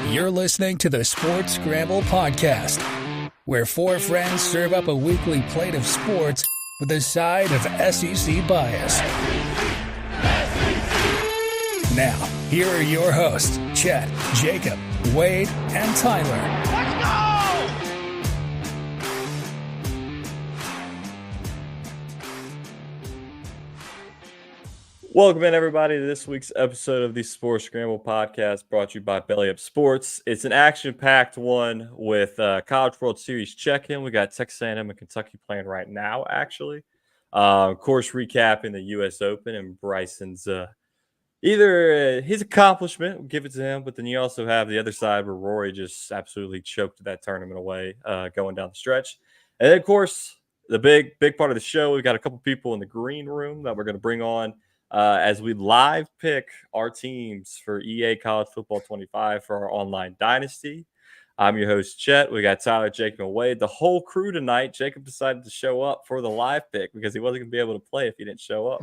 You're listening to the Sports Scramble podcast, where four friends serve up a weekly plate of sports with a side of SEC bias. Now, here are your hosts, Chet, Jacob, Wade, and Tyler. Let's go! Welcome in, everybody, to this week's episode of the Sports Scramble podcast, brought to you by Belly Up Sports. It's an action-packed one with College World Series check-in. We got Texas A&M and Kentucky playing right now, actually. Of course, recapping the U.S. Open and Bryson's either his accomplishment, we'll give it to him, but then you also have the other side where Rory just absolutely choked that tournament away going down the stretch. And then, of course, the big part of the show, we've got a couple people in the green room that we're going to bring on as we live pick our teams for EA College Football 25 for our online dynasty. I'm your host, Chet. We got Tyler, Jacob, and Wade. The whole crew tonight. Jacob decided to show up for the live pick because he wasn't going to be able to play if he didn't show up.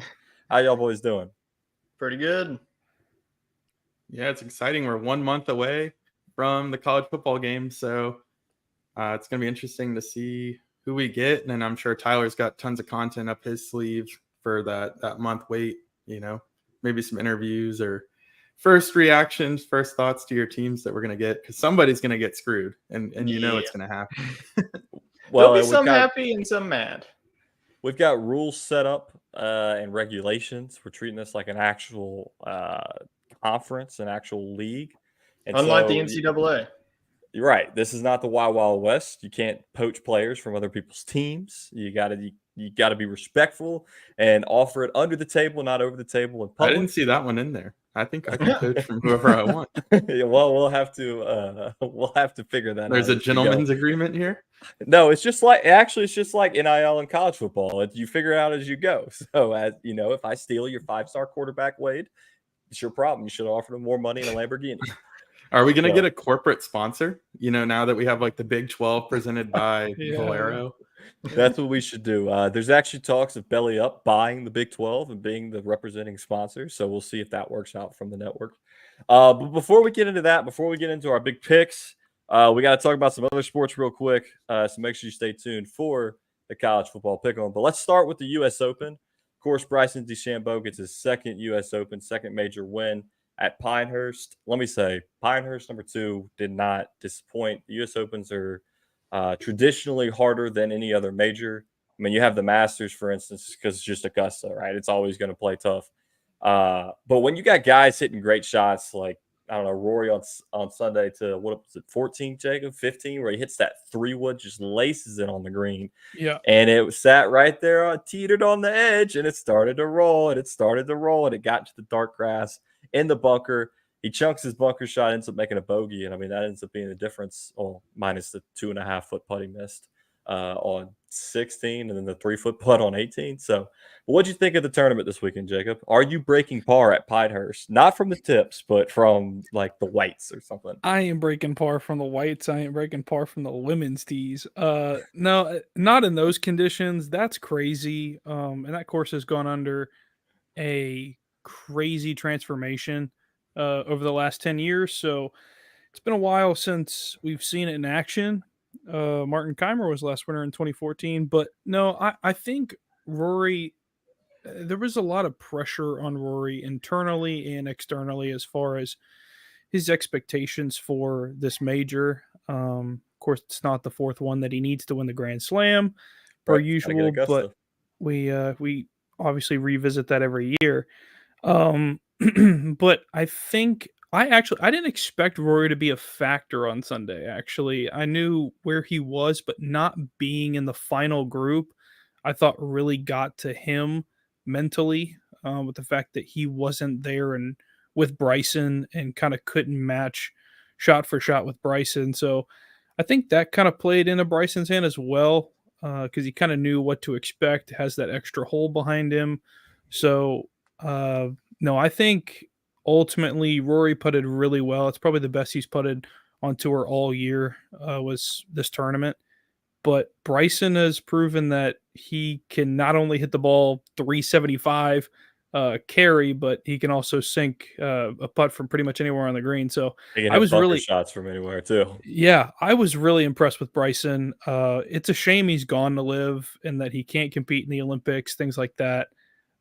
How y'all boys doing? Pretty good. Yeah, it's exciting. We're 1 month away from the college football game, so it's going to be interesting to see who we get. And I'm sure Tyler's got tons of content up his sleeve for that month wait. You know, maybe some interviews or first reactions, first thoughts to your teams that we're going to get, because somebody's going to get screwed, and you know it's going to happen. Well, there'll be some happy and some mad. We've got rules set up and regulations. We're treating this like an actual conference, an actual league. And unlike the NCAA. You're right. This is not the Wild Wild West. You can't poach players from other people's teams. You got to be respectful and offer it under the table, not over the table in public. I didn't see that one in there. I think I can poach from whoever I want. Yeah, well, we'll have to figure that out. There's a gentleman's agreement here. No, it's just like NIL in college football. You figure it out as you go. So, as you know, if I steal your 5-star quarterback, Wade, it's your problem. You should offer him more money in a Lamborghini. Are we going to get a corporate sponsor? You know, now that we have like the Big 12 presented by Valero. That's what we should do. There's actually talks of Belly Up buying the Big 12 and being the representing sponsor. So we'll see if that works out from the network. But before we get into that, before we get into our big picks, we got to talk about some other sports real quick. So make sure you stay tuned for the college football pick-on. But let's start with the U.S. Open. Of course, Bryson DeChambeau gets his second U.S. Open, second major win at Pinehurst. Let me say, Pinehurst #2 did not disappoint. The U.S. Opens are traditionally harder than any other major. I mean, you have the Masters, for instance, because it's just Augusta, right? It's always going to play tough. But when you got guys hitting great shots like, I don't know, Rory on Sunday to, what was it, 14, Jacob? 15, where he hits that 3-wood, just laces it on the green. Yeah. And it sat right there, teetered on the edge, and it started to roll, and it got to the dark grass in the bunker. He chunks his bunker shot, ends up making a bogey, and I mean that ends up being the difference. Minus the 2.5-foot putt he missed on 16, and then the 3-foot putt on 18. So, what'd you think of the tournament this weekend, Jacob? Are you breaking par at Pinehurst? Not from the tips, but from like the whites or something. I ain't breaking par from the whites. I ain't breaking par from the women's tees. No, not in those conditions. That's crazy. And that course has gone under a crazy transformation over the last 10 years. So it's been a while since we've seen it in action. Martin Keimer was last winner in 2014. But no, I think Rory, there was a lot of pressure on Rory internally and externally as far as his expectations for this major. Of course, it's not the fourth one that he needs to win the Grand Slam per usual, but we obviously revisit that every year. But I think I didn't expect Rory to be a factor on Sunday. Actually, I knew where he was, but not being in the final group, I thought really got to him mentally, with the fact that he wasn't there and with Bryson and kind of couldn't match shot for shot with Bryson. So I think that kind of played into Bryson's hand as well, because he kind of knew what to expect, has that extra hole behind him. So no, I think ultimately Rory putted really well. It's probably the best he's putted on tour all year, was this tournament. But Bryson has proven that he can not only hit the ball 375 carry, but he can also sink a putt from pretty much anywhere on the green. So He can I hit was bunker really shots from anywhere too. yeah, I was really impressed with Bryson. It's a shame he's gone to live and that he can't compete in the Olympics, things like that.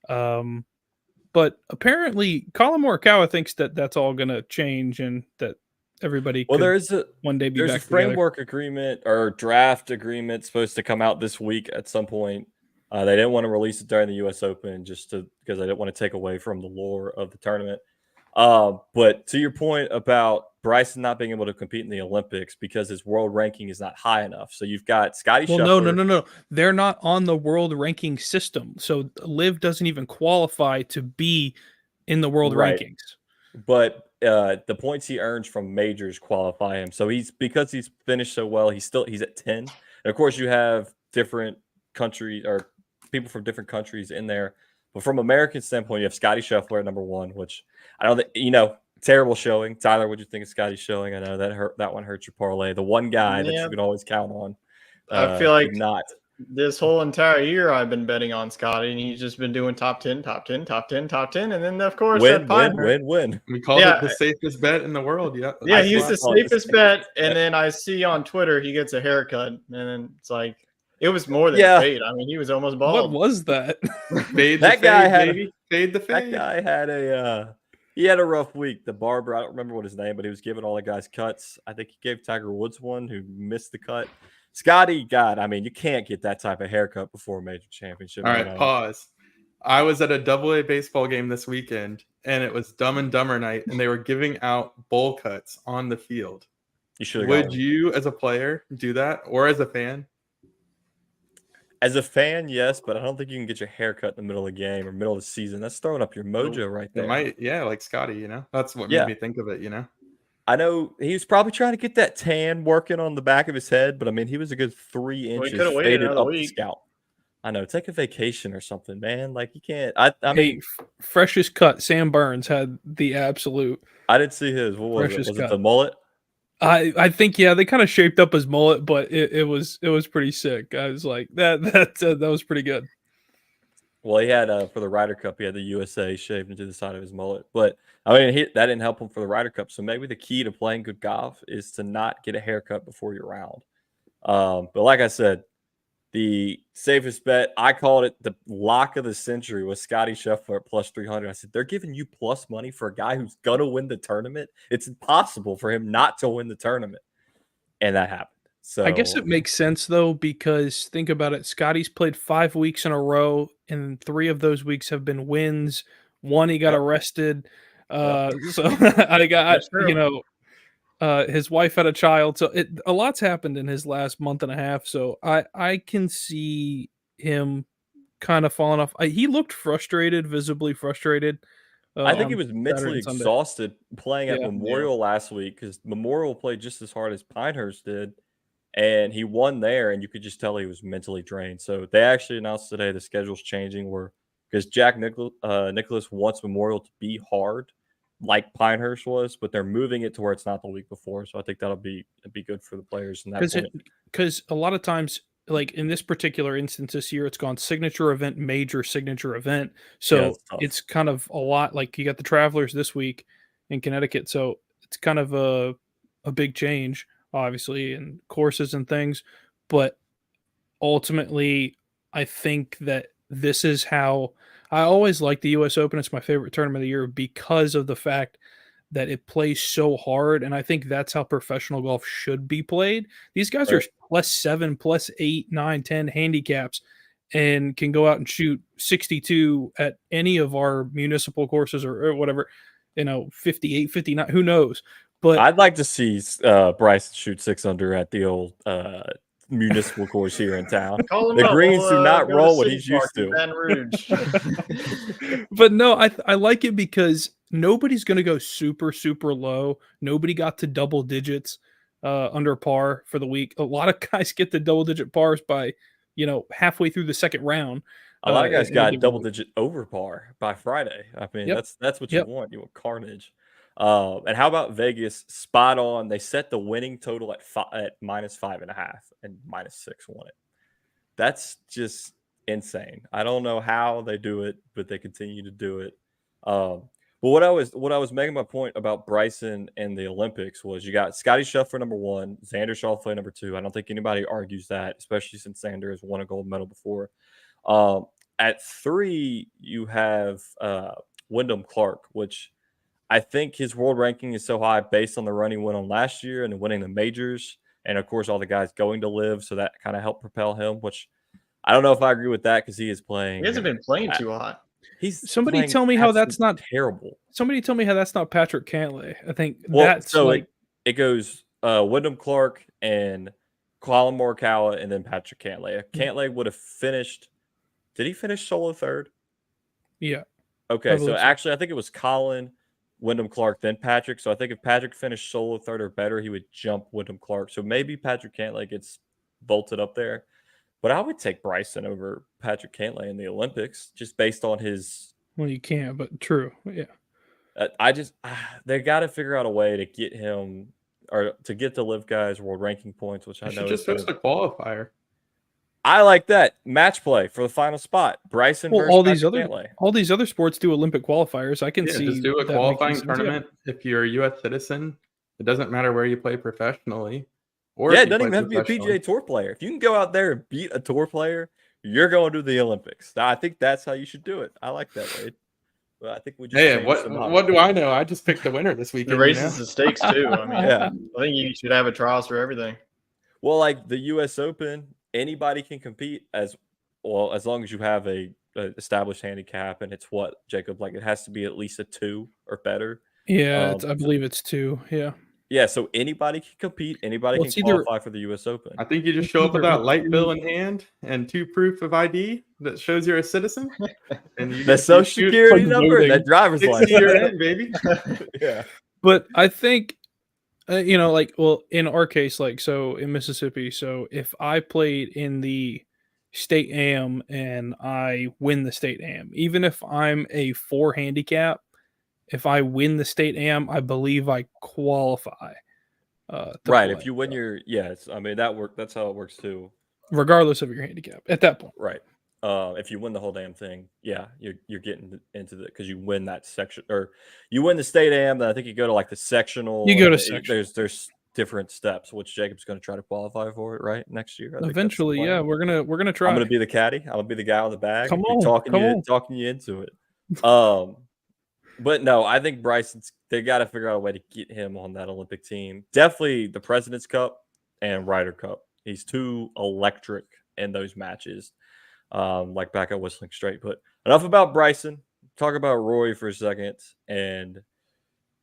But apparently, Colin Morikawa thinks that that's all going to change and that everybody Well, could one day be there's back a together. framework agreement or draft agreement supposed to come out this week at some point. They didn't want to release it during the U.S. Open because they didn't want to take away from the lore of the tournament. But to your point about Bryson not being able to compete in the Olympics because his world ranking is not high enough. So you've got Scottie Scheffler. No. They're not on the world ranking system. So Liv doesn't even qualify to be in the world rankings. But the points he earns from majors qualify him. So because he's finished so well, he's at 10. And of course, you have different countries or people from different countries in there. But from American standpoint, you have Scottie Scheffler at number 1, which I don't think, terrible showing. Tyler, what do you think of Scottie's showing? I know that one hurts your parlay. The one guy that you can always count on. I feel like not. This whole entire year I've been betting on Scottie, and he's just been doing top 10, and then of course win. We called it the safest bet in the world. Yeah, yeah, he's the safest bet. And then I see on Twitter he gets a haircut, and then it's like it was more than a fade. I mean, he was almost bald. What was that? Fade the fade. That guy had a rough week. The barber, I don't remember what his name, but he was giving all the guys cuts. I think he gave Tiger Woods one who missed the cut. Scottie, God, I mean, you can't get that type of haircut before a major championship. All right, pause. I was at a AA baseball game this weekend, and it was Dumb and Dumber night, and they were giving out bowl cuts on the field. You should. Would you, as a player, do that, or as a fan? As a fan, yes, but I don't think you can get your haircut in the middle of the game or middle of the season. That's throwing up your mojo right there. It might, like Scottie. That's what made me think of it. I know he was probably trying to get that tan working on the back of his head, but I mean, he was a good 3 inches faded up the scalp. I know. Take a vacation or something, man. Like you can't. I mean, freshest cut. Sam Burns had the absolute. I didn't see his. What was it? Was cut. It the mullet? I think they kind of shaped up his mullet, but it was pretty sick. I was like that was pretty good. Well, he had for the Ryder Cup, he had the USA shaved into the side of his mullet, but I mean that didn't help him for the Ryder Cup. So maybe the key to playing good golf is to not get a haircut before your round. But like I said, the safest bet, I called it the lock of the century, was Scottie Scheffler at plus 300. I said they're giving you plus money for a guy who's gonna win the tournament. It's impossible for him not to win the tournament, and that happened. So I guess it makes sense though, because think about it. Scottie's played 5 weeks in a row, and 3 of those weeks have been wins. 1 he got arrested. So I got his wife had a child. So a lot's happened in his last month and a half. So I can see him kind of falling off. He looked frustrated, visibly frustrated. I think he was mentally exhausted playing at Memorial last week because Memorial played just as hard as Pinehurst did. And he won there, and you could just tell he was mentally drained. So they actually announced today the schedule's changing because Jack Nicklaus wants Memorial to be hard like Pinehurst was, but they're moving it to where it's not the week before. So I think that'll be good for the players in that point. Because a lot of times, like in this particular instance this year, it's gone signature event, major signature event. So it's kind of a lot. Like you got the Travelers this week in Connecticut. So it's kind of a big change, obviously, and courses and things, but ultimately I think that this is how I always like the US Open. It's my favorite tournament of the year because of the fact that it plays so hard, and I think that's how professional golf should be played. These guys are +7, +8, 9, 10 handicaps and can go out and shoot 62 at any of our municipal courses or whatever, 58, 59, who knows. But I'd like to see Bryson shoot 6 under at the old municipal course here in town. The greens do not roll what he's used to. But no, I like it because nobody's going to go super, super low. Nobody got to double digits under par for the week. A lot of guys get to double digit pars by, halfway through the second round. A lot of guys got double digit over par by Friday. I mean, that's what you want. You want carnage. And how about Vegas? Spot on. They set the winning total at -5.5 and -6 won it. That's just insane. I don't know how they do it, but they continue to do it. But what I was making my point about Bryson and the Olympics was you got Scottie Scheffler number 1, Xander Schauffele number 2. I don't think anybody argues that, especially since Xander has won a gold medal before. At 3, you have Wyndham Clark, which I think his world ranking is so high based on the run he went on last year and winning the majors, and of course all the guys going to live, so that kind of helped propel him. Which I don't know if I agree with that because he is playing. He hasn't been playing too hot. Somebody tell me how that's not terrible. Somebody tell me how that's not Patrick Cantlay. I think it goes Wyndham Clark and Colin Morikawa and then Patrick Cantlay. Cantlay would have finished. Did he finish solo third? Yeah. Okay, so actually I think it was Colin, Wyndham Clark, then Patrick. So I think if Patrick finished solo third or better, he would jump Wyndham Clark. So maybe Patrick Cantlay gets vaulted up there. But I would take Bryson over Patrick Cantlay in the Olympics just based on his. Well, you can't, but true. Yeah. They got to figure out a way to get him or to get the Live Guys world ranking points, which I know just host a qualifier. I like that match play for the final spot. Bryson versus Cantlay. All these other sports do Olympic qualifiers. I can see. Just do a qualifying tournament. If you're a U.S. citizen, it doesn't matter where you play professionally. Or it doesn't even have to be a PGA Tour player. If you can go out there and beat a tour player, you're going to the Olympics. I think that's how you should do it. I like that, Wade. Well, I think we just. Hey, what do I know? I just picked the winner this weekend. The raises the stakes too. I mean, I think you should have a trials for everything. Well, like the U.S. Open, anybody can compete as well as long as you have a established handicap, and it's what, Jacob? Like it has to be at least a 2 or better. Yeah, I believe it's 2. Yeah. Yeah, so anybody can compete. Anybody can qualify for the U.S. Open. I think you just show up with that light bill in hand and 2 proof of ID that shows you're a citizen. And the social security number and that driver's license. You're in, baby. Yeah. But I think, in our case, so in Mississippi, so if I played in the state AM and I win the state AM, even if I'm a 4 handicap, if I win the state AM, I believe I qualify. Right. If you win I mean, that's how it works too. Regardless of your handicap at that point. Right. If you win the whole damn thing, you're getting into because you win that section, or you win the state AM, then I think you go to like the sectional. You go to section. There's different steps, which Jacob's going to try to qualify for it, right? Next year. Eventually, yeah. We're gonna try. I'm going to be the caddy. I'm going to be the guy on the bag. Come on. Talking you into it. But no, I think they got to figure out a way to get him on that Olympic team. Definitely the President's Cup and Ryder Cup. He's too electric in those matches, like back at Whistling Straight. But enough about Bryson. Talk about Rory for a second. And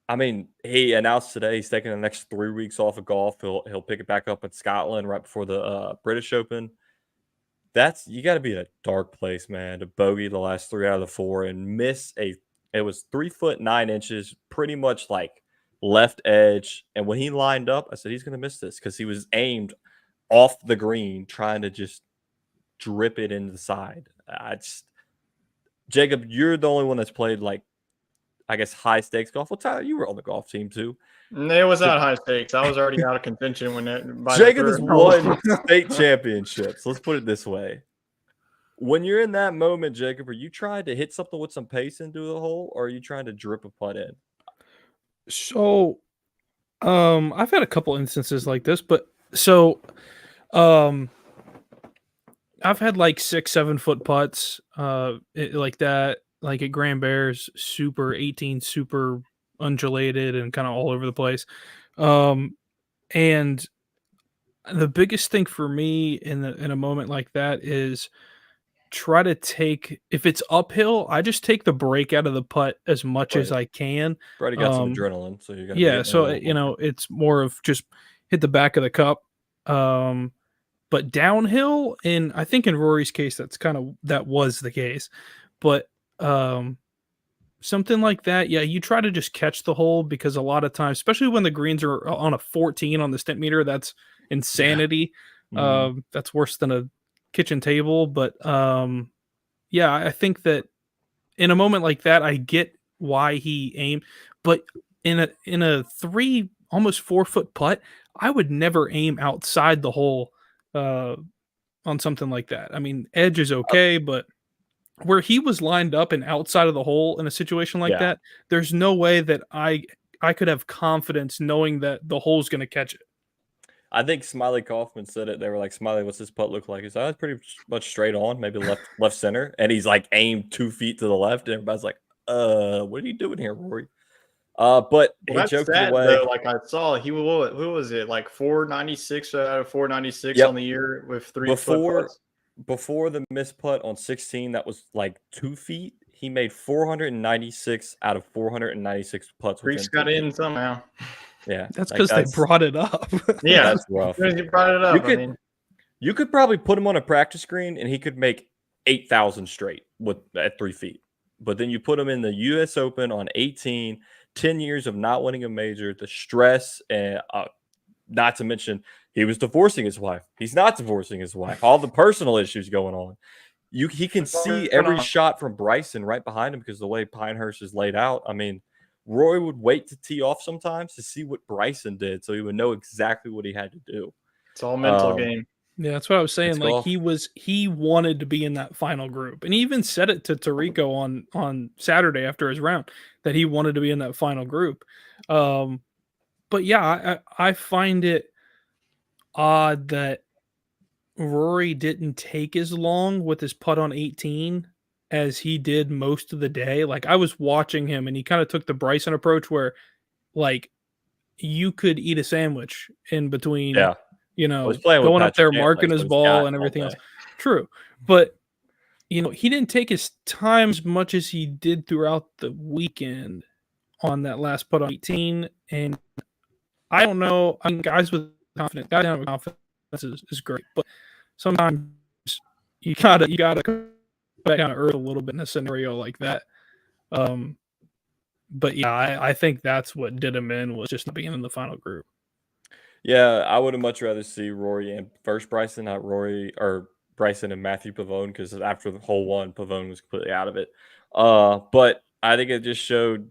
I mean, he announced today he's taking the next 3 weeks off of golf. He'll pick it back up in Scotland right before the British Open. You got to be in a dark place, man, to bogey the last 3 out of the 4 and miss it was 3 foot 9 inches, pretty much like left edge. And when he lined up, I said, he's going to miss this because he was aimed off the green, trying to just drip it into the side. Jacob, you're the only one that's played high stakes golf. Well, Tyler, you were on the golf team too. It was not high stakes. I was already out of contention when Jacob has won state championships. Let's put it this way. When you're in that moment, Jacob, are you trying to hit something with some pace into the hole, or are you trying to drip a putt in? So, I've had a couple instances like this, but I've had 6-7 foot putts, like that, like at Grand Bears, super 18, super undulated and kind of all over the place. And the biggest thing for me in a moment like that is try to take, if it's uphill, I just take the break out of the putt as much as I can. Already got some adrenaline, so you're gonna so it's more of just hit the back of the cup. But downhill, and I think in Rory's case that was the case. But something like that, you try to just catch the hole, because a lot of times, especially when the greens are on a 14 on the Stimpmeter, that's insanity. That's worse than a kitchen table. But I think that in a moment like that, I get why he aimed, but in a 3 almost 4 foot putt, I would never aim outside the hole on something like that. I mean, edge is okay, but where he was lined up and outside of the hole in a situation like that, there's no way that I could have confidence knowing that the hole's going to catch it. I think Smiley Kaufman said it. They were like, "Smiley, what's this putt look like?" He's like, "Oh, it's pretty much straight on, maybe left center." And he's like aimed 2 feet to the left, and everybody's like, what are you doing here, Rory?" But he joked away. Though, like I saw, who was it? Like 496 out of 496 on the year with 3 foot putts. Before the missed putt on 16, that was like 2 feet. He made 496 out of 496 putts. Creeks got in somehow. Yeah, that's because they brought it up. Yeah, that's rough. He brought it up. You could probably put him on a practice screen and he could make 8,000 straight at 3 feet. But then you put him in the U.S. Open on 18, 10 years of not winning a major, the stress, and not to mention he was divorcing his wife. He's not divorcing his wife. All the personal issues going on. He can see every shot from Bryson right behind him because the way Pinehurst is laid out. I mean, Roy would wait to tee off sometimes to see what Bryson did, so he would know exactly what he had to do. It's all mental game. Yeah, that's what I was saying. Like he wanted to be in that final group, and he even said it to Tarico on Saturday after his round that he wanted to be in that final group. But yeah, I find it odd that Rory didn't take as long with his putt on 18 as he did most of the day. Like I was watching him and he kind of took the Bryson approach where like you could eat a sandwich in between, going up there, marking his ball and everything else. True. But, he didn't take his time as much as he did throughout the weekend on that last putt on 18. And I don't know. I mean, guys with confidence is great, but sometimes you gotta back down to earth a little bit in a scenario like that. But yeah, I think that's what did him in, was just not being in the final group. Yeah, I would have much rather see Rory and first Bryson, not Rory or Bryson and Matthew Pavone, because after the hole one, Pavone was completely out of it. But I think it just showed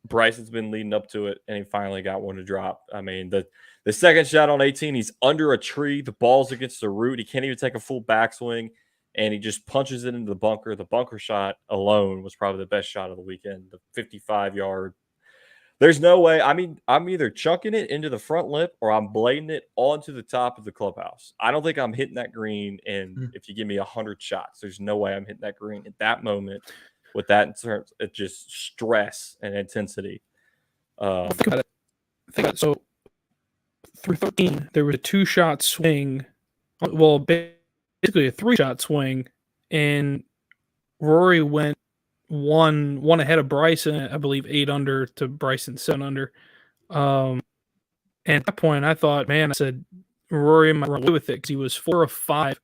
Bryson's been leading up to it, and he finally got one to drop. I mean, the second shot on 18, he's under a tree. The ball's against the root. He can't even take a full backswing, and he just punches it into the bunker. The bunker shot alone was probably the best shot of the weekend, the 55-yard. There's no way. I mean, I'm either chunking it into the front lip or I'm blading it onto the top of the clubhouse. I don't think I'm hitting that green, and if you give me 100 shots, there's no way I'm hitting that green at that moment with that in terms of just stress and intensity. Think about it. So through 13, there was a 2-shot swing. Well, basically a 3-shot swing, and Rory went one ahead of Bryson, I believe 8 under to Bryson 7 under. And at that point, I thought, man, I said, Rory might run away with it because he was 4 of 5,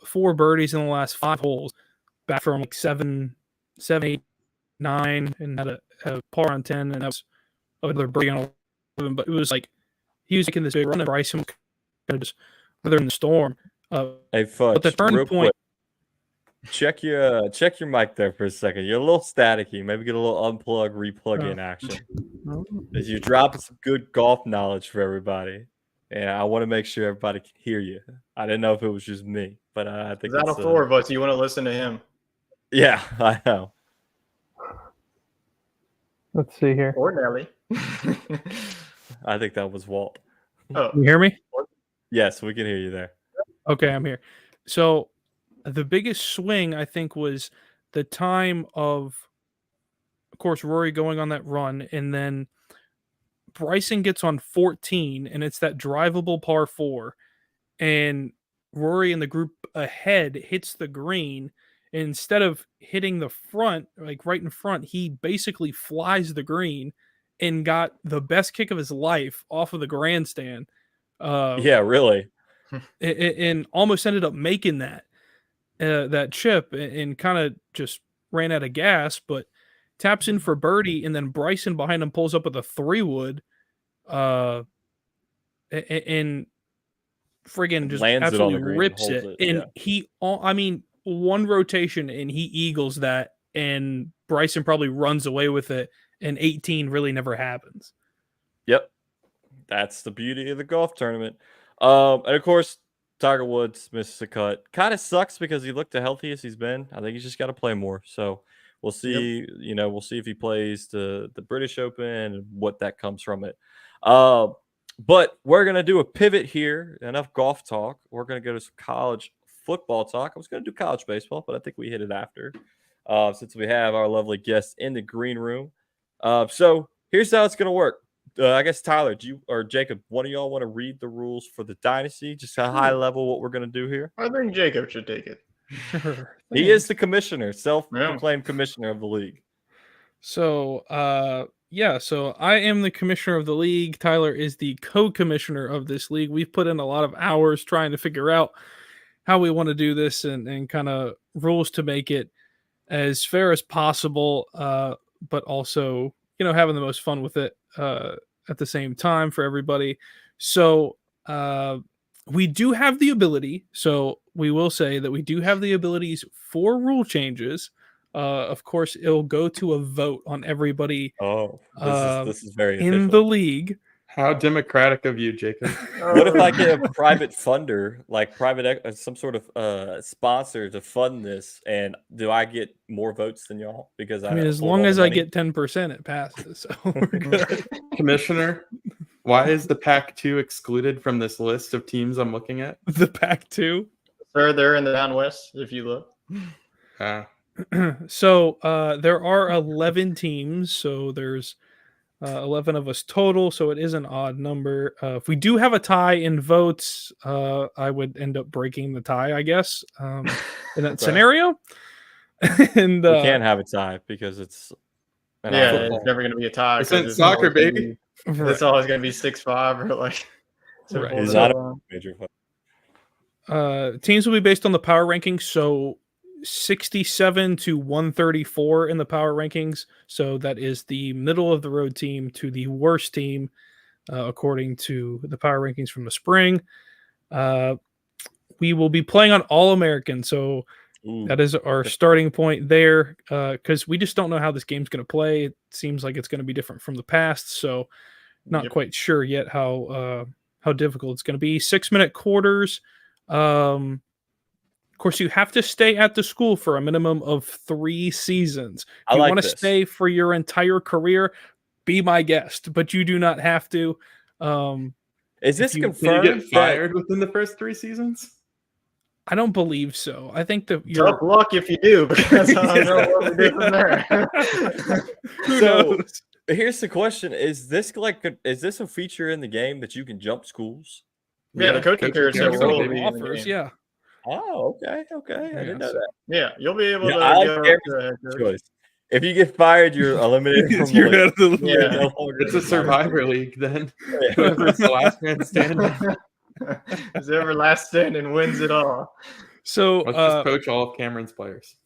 4 birdies in the last 5 holes, back from like 7, 8, 9, and had a par on 10, and that was another birdie on 11. But it was like he was making this big run, and Bryson was kind of just weathering the storm. Hey, Fudge, but the turning point. Check your mic there for a second. You're a little staticky. Maybe get a little unplug, replug in action. As you're dropping some good golf knowledge for everybody. And I want to make sure everybody can hear you. I didn't know if it was just me, but I think it's out of 4 of us. You want to listen to him? Yeah, I know. Let's see here. Or Nelly. I think that was Walt. Oh, you hear me? Yes, we can hear you there. Okay, I'm here. So the biggest swing, I think, was the time of course, Rory going on that run, and then Bryson gets on 14, and it's that drivable par 4, and Rory in the group ahead hits the green. And instead of hitting the front, like right in front, he basically flies the green and got the best kick of his life off of the grandstand. Yeah, really. And almost ended up making that chip, and kind of just ran out of gas, but taps in for birdie, and then Bryson behind him pulls up with a 3-wood, and friggin' just lands absolutely it rips it. And yeah. One rotation and he eagles that, and Bryson probably runs away with it, and 18 really never happens. Yep. That's the beauty of the golf tournament. And of course, Tiger Woods misses a cut. Kind of sucks because he looked the healthiest he's been. I think he's just got to play more. So we'll see. Yep. We'll see if he plays the British Open and what that comes from it. But we're gonna do a pivot here. Enough golf talk. We're gonna go to some college football talk. I was gonna do college baseball, but I think we hit it after. Since we have our lovely guests in the green room. So here's how it's gonna work. I guess Tyler, do you or Jacob, one of y'all want to read the rules for the dynasty? Just a high level what we're going to do here. I think Jacob should take it. Sure. He is the commissioner, self-proclaimed commissioner of the league. So, so I am the commissioner of the league. Tyler is the co-commissioner of this league. We've put in a lot of hours trying to figure out how we want to do this and kind of rules to make it as fair as possible, but also, having the most fun with it at the same time for everybody. So we do have the ability. So we will say that we do have the abilities for rule changes. Of course, it'll go to a vote on everybody. Oh, this is very in official. the league. How democratic of you, Jacob. What if I get a private funder, like some sort of sponsor to fund this? And do I get more votes than y'all? Because I mean, as long as I get 10%, it passes. So we're good. Commissioner, why is the Pac-2 excluded from this list of teams I'm looking at? The Pac-2? Sir, they're in the down west, if you look. So there are 11 teams. So there's 11 of us total, so it is an odd number. If we do have a tie in votes, I would end up breaking the tie, I guess, in that scenario. And we can't have a tie because it's it's never going to be a tie. It's soccer, baby. It's always going to be 6-5 or like. Right. It's not a major fight. Teams will be based on the power rankings, so 67 to 134 in the power rankings. So that is the middle of the road team to the worst team, according to the power rankings from the spring. We will be playing on All-American. So that is our starting point there, because we just don't know how this game's going to play. It seems like it's going to be different from the past. So not quite sure yet how difficult it's going to be. 6-minute quarters. Of course, you have to stay at the school for a minimum of 3 seasons. If you want to stay for your entire career, be my guest, but you do not have to. Is this confirmed? Can you get fired within the first 3 seasons? I don't believe so. I think that tough luck if you do, because I don't know what we do from there. Who knows? Here's the question: is this a feature in the game that you can jump schools? Yeah, the coaching career offers. Yeah. Oh, okay. I didn't know that. Yeah, you'll be able to. I like choice. If you get fired, you're eliminated from you're out of the league. Yeah. It's a survivor league then. Whoever's the last man standing. Whoever last standing wins it all. So let's just coach all of Cameron's players.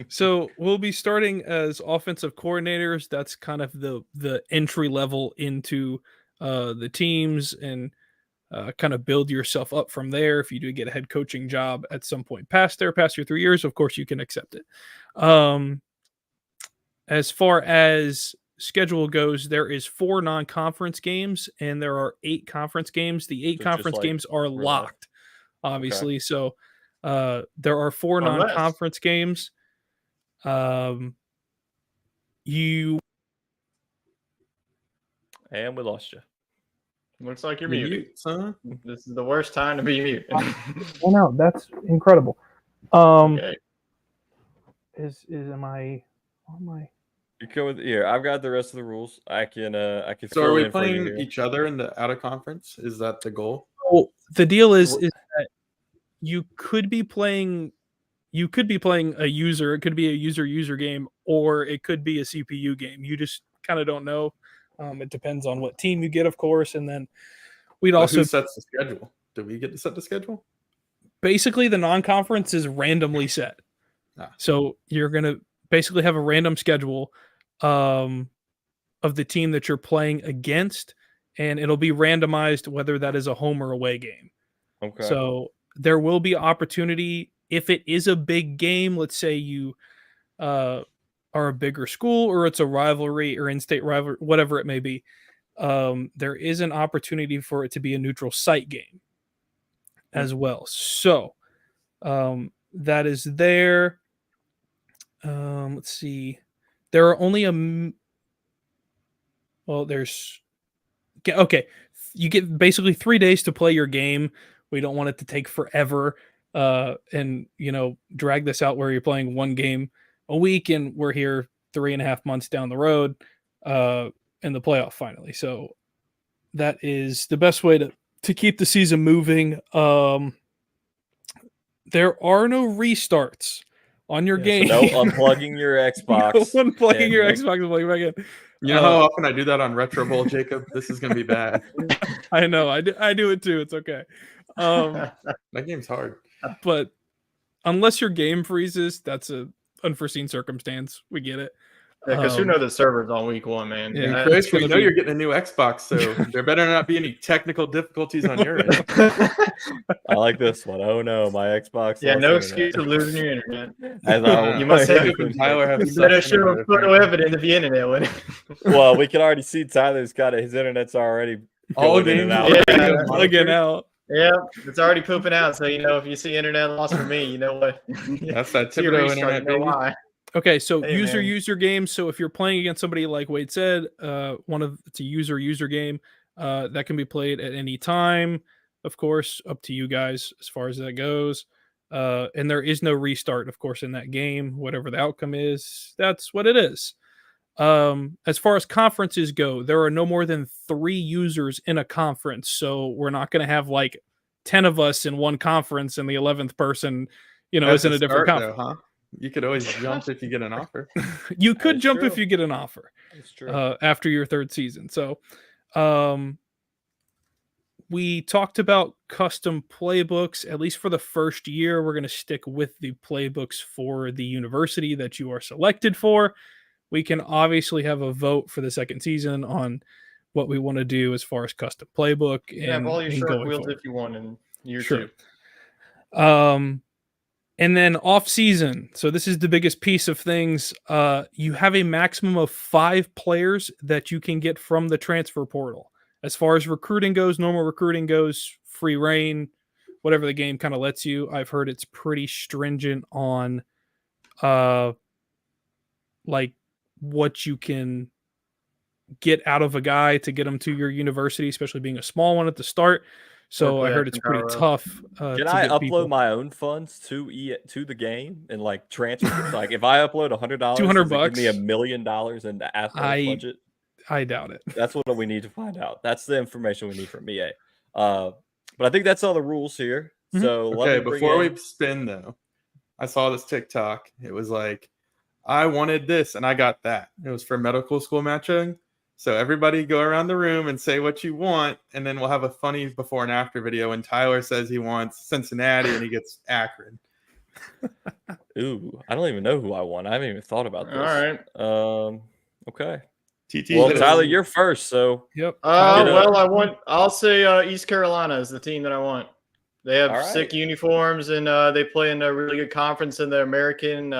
So we'll be starting as offensive coordinators. That's kind of the entry level into the teams, and kind of build yourself up from there. If you do get a head coaching job at some point past your 3 years, of course you can accept it. As far as schedule goes, there is 4 non-conference games and there are 8 conference games. The 8 conference games are locked, obviously. Okay. So there are 4 non-conference games. And we lost you. Looks like you're muted, son. This is the worst time to be muted. Oh no, that's incredible. Okay. Am I on my? You go with here. I've got the rest of the rules. I can. So are we playing each other in the out of conference? Is that the goal? Well, the deal is that you could be playing. You could be playing a user. It could be a user game, or it could be a CPU game. You just kind of don't know. It depends on what team you get, of course, and then who sets the schedule? Do we get to set the schedule? Basically, the non-conference is randomly set. So you're going to basically have a random schedule of the team that you're playing against, and it'll be randomized whether that is a home or away game. Okay. So there will be opportunity if it is a big game. Let's say you are a bigger school, or it's a rivalry or in-state rivalry, whatever it may be. There is an opportunity for it to be a neutral site game. as well. So that is there. Let's see. There are only there's okay. You get basically 3 days to play your game. We don't want it to take forever and drag this out where you're playing one game a week and we're here 3.5 months down the road in the playoff finally. So that is the best way to keep the season moving. There are no restarts on your game. So no unplugging your Xbox. No unplugging your Xbox and plugging back in. You know how often I do that on Retro Bowl, Jacob? This is going to be bad. I know. I do it too. It's okay. That game's hard. But unless your game freezes, that's a unforeseen circumstance. We get it. Yeah, because who knows the servers on week 1, man. Yeah, Chris, we know you're getting a new Xbox, so there better not be any technical difficulties on your end. I like this one. Oh no, my Xbox. Yeah, no excuse for losing your internet. You must have Tyler have. You better show photo evidence of the internet with it. Well, we can already see Tyler's got it. His internet's already all going in and games. out. Again out. Yeah, it's already pooping out. So if you see internet loss for me, you know what? That's that See your Thibodeau restart, internet, you know baby. why. Okay, so Hey, user game. So if you're playing against somebody like Wade said, it's a user game that can be played at any time. Of course, up to you guys as far as that goes. And there is no restart, of course, in that game. Whatever the outcome is, that's what it is. As far as conferences go, there are no more than 3 users in a conference. So we're not going to have like 10 of us in one conference and the 11th person, is in a different conference. Though, huh? You could always jump if you get an offer. You could jump true. if you get an offer. That's true. After your 3rd season. So we talked about custom playbooks. At least for the first year, we're going to stick with the playbooks for the university that you are selected for. We can obviously have a vote for the 2nd season on what we want to do as far as custom playbook. You can have all your short wheels forward. if you want in year Sure. 2. And then off season. So this is the biggest piece of things. You have a maximum of 5 players that you can get from the transfer portal. As far as recruiting goes, normal recruiting goes, free reign, whatever the game kind of lets you. I've heard it's pretty stringent on like what you can get out of a guy to get him to your university, especially being a small one at the start. So I heard it's pretty tough. Can I upload my own funds to the game and like transfer? Like if I upload $100, $200, give me $1 million in the athletic budget. I doubt it. That's what we need to find out. That's the information we need from EA. But I think that's all the rules here. Mm-hmm. So okay, before we spin though, I saw this TikTok. It was like, I wanted this and I got that. It was for medical school matching. So everybody go around the room and say what you want, and then we'll have a funny before and after video when Tyler says he wants Cincinnati and he gets Akron. Ooh, I don't even know who I want. I haven't even thought about this. All right. Okay. TT. Well, Tyler, you're first, so. Yep. I'll say East Carolina is the team that I want. They have sick uniforms, and they play in a really good conference in the American.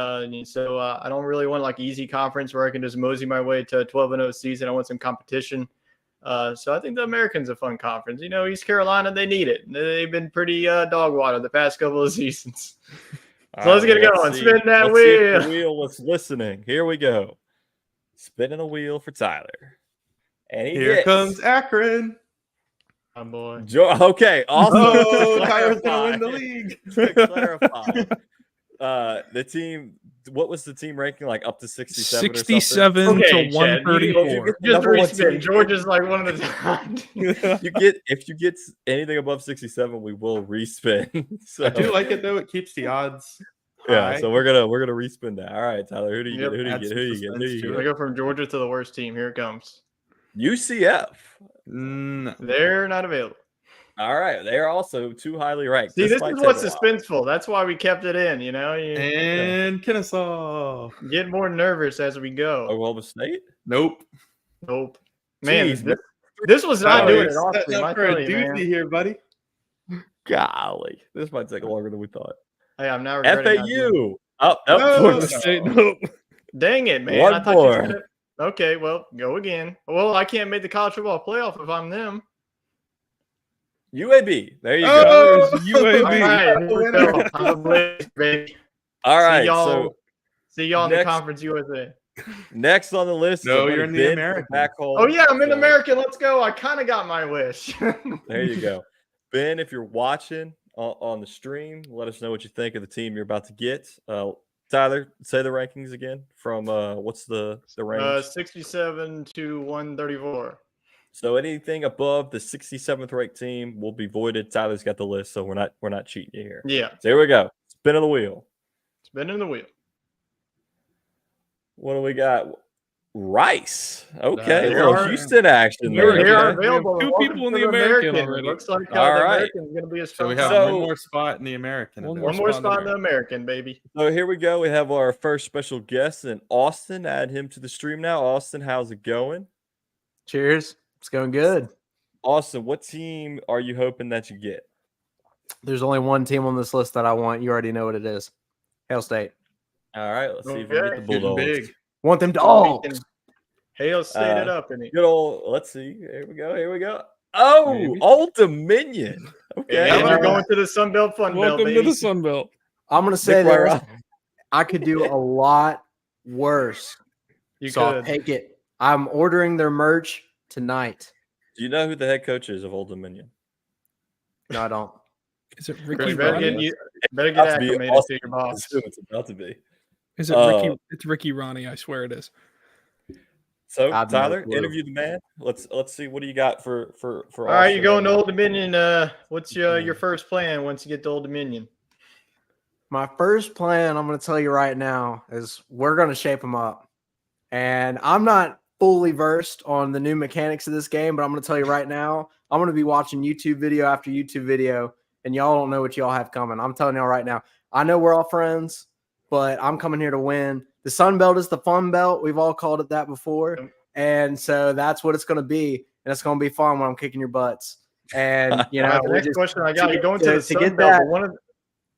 So I don't really want like easy conference where I can just mosey my way to a 12-0 season. I want some competition. So I think the American's a fun conference. East Carolina, they need it. They've been pretty dog water the past couple of seasons. So let's get it going. Spin that wheel. The wheel was listening. Here we go. Spinning the wheel for Tyler. And here comes Akron. Boy. Okay, awesome. Oh, Tyler's gonna win the league. To clarify, the team. What was the team ranking? Like up to 67? 67 to 134. Just respin. Georgia's like one of the top. If you get anything above 67, we will respin. So I do like it though. It keeps the odds. Yeah, high. so we're gonna respin that. All right, Tyler. Who do you get? Who do you get? I go from Georgia to the worst team. Here it comes. UCF. No. They're not available. All right, they're also too highly ranked. See, this is what's suspenseful. That's why we kept it in. And Kennesaw. Get more nervous as we go. Oklahoma State. Nope. Man, Jeez, this was not doing it. Setting up for a doozy here, buddy. Golly, this might take longer than we thought. Hey, I'm now FAU. Florida State. Nope. Dang it, man! One I thought more. you said it. Okay, well, go again. Well, I can't make the college football playoff if I'm them. UAB. There you Oh! go. There's UAB. All right, here we go. I'm a Blazers, baby. All right. See y'all in the next- Conference USA. Next on the list is No, our buddy you're in the Ben American. back home. Oh yeah, I'm in So, American. Let's go. I kind of got my wish. There you go. Ben, if you're watching on the stream, let us know what you think of the team you're about to get. Tyler, say the rankings again from what's the range? 67 to 134. So anything above the 67th ranked team will be voided. Tyler's got the list, so we're not cheating you here. Yeah, So here we go. Spin of the wheel. spinning the wheel. What do we got? Rice. Okay, There little are- Houston action There there. They are Okay. available. Two Welcome people in to the American already. Looks like All the right. American is going to be a So strong we have So- one more spot in the American. One one more spot in the American, baby. So here we go. We have our first special guest in Austin. Add him to the stream now. Austin, how's it going? Cheers. It's going good. Austin, what team are you hoping that you get? There's only one team on this list that I want. You already know what it is. Hail State. All right, let's see if we can get the Getting Bulldogs. big. Want them dogs. Hail State it up in it. Good old. Let's see. Here we go. Here we go. Oh, Maybe. Old Dominion. Okay. And Yeah. you're going to the Sun Belt Fun Belt, Welcome to baby. the Sun Belt. I'm going to say Nick this. Wright. I could do a lot worse. You so I'll could. take it. I'm ordering their merch tonight. Do you know who the head coach is of Old Dominion? No, I don't. Is it You Ricky better Ronnie? get, better About get to be acclimated Austin. to your boss. It's about to be. Is it Ricky? It's Ricky Ronnie. I swear it is. So I've no Tyler, clue. interview the man. Let's see. What do you got for All right, Austin you're going to right Old Dominion. What's your first plan once you get to Old Dominion? My first plan, I'm going to tell you right now, is we're going to shape them up. And I'm not fully versed on the new mechanics of this game, but I'm going to tell you right now, I'm going to be watching YouTube video after YouTube video, and y'all don't know what y'all have coming. I'm telling y'all right now. I know we're all friends, but I'm coming here to win. The Sun Belt is the fun belt. We've all called it that before. And so that's what it's going to be. And it's going to be fun when I'm kicking your butts. And, you know, the next question I got, you're going to the to Sun get Belt. that- But one of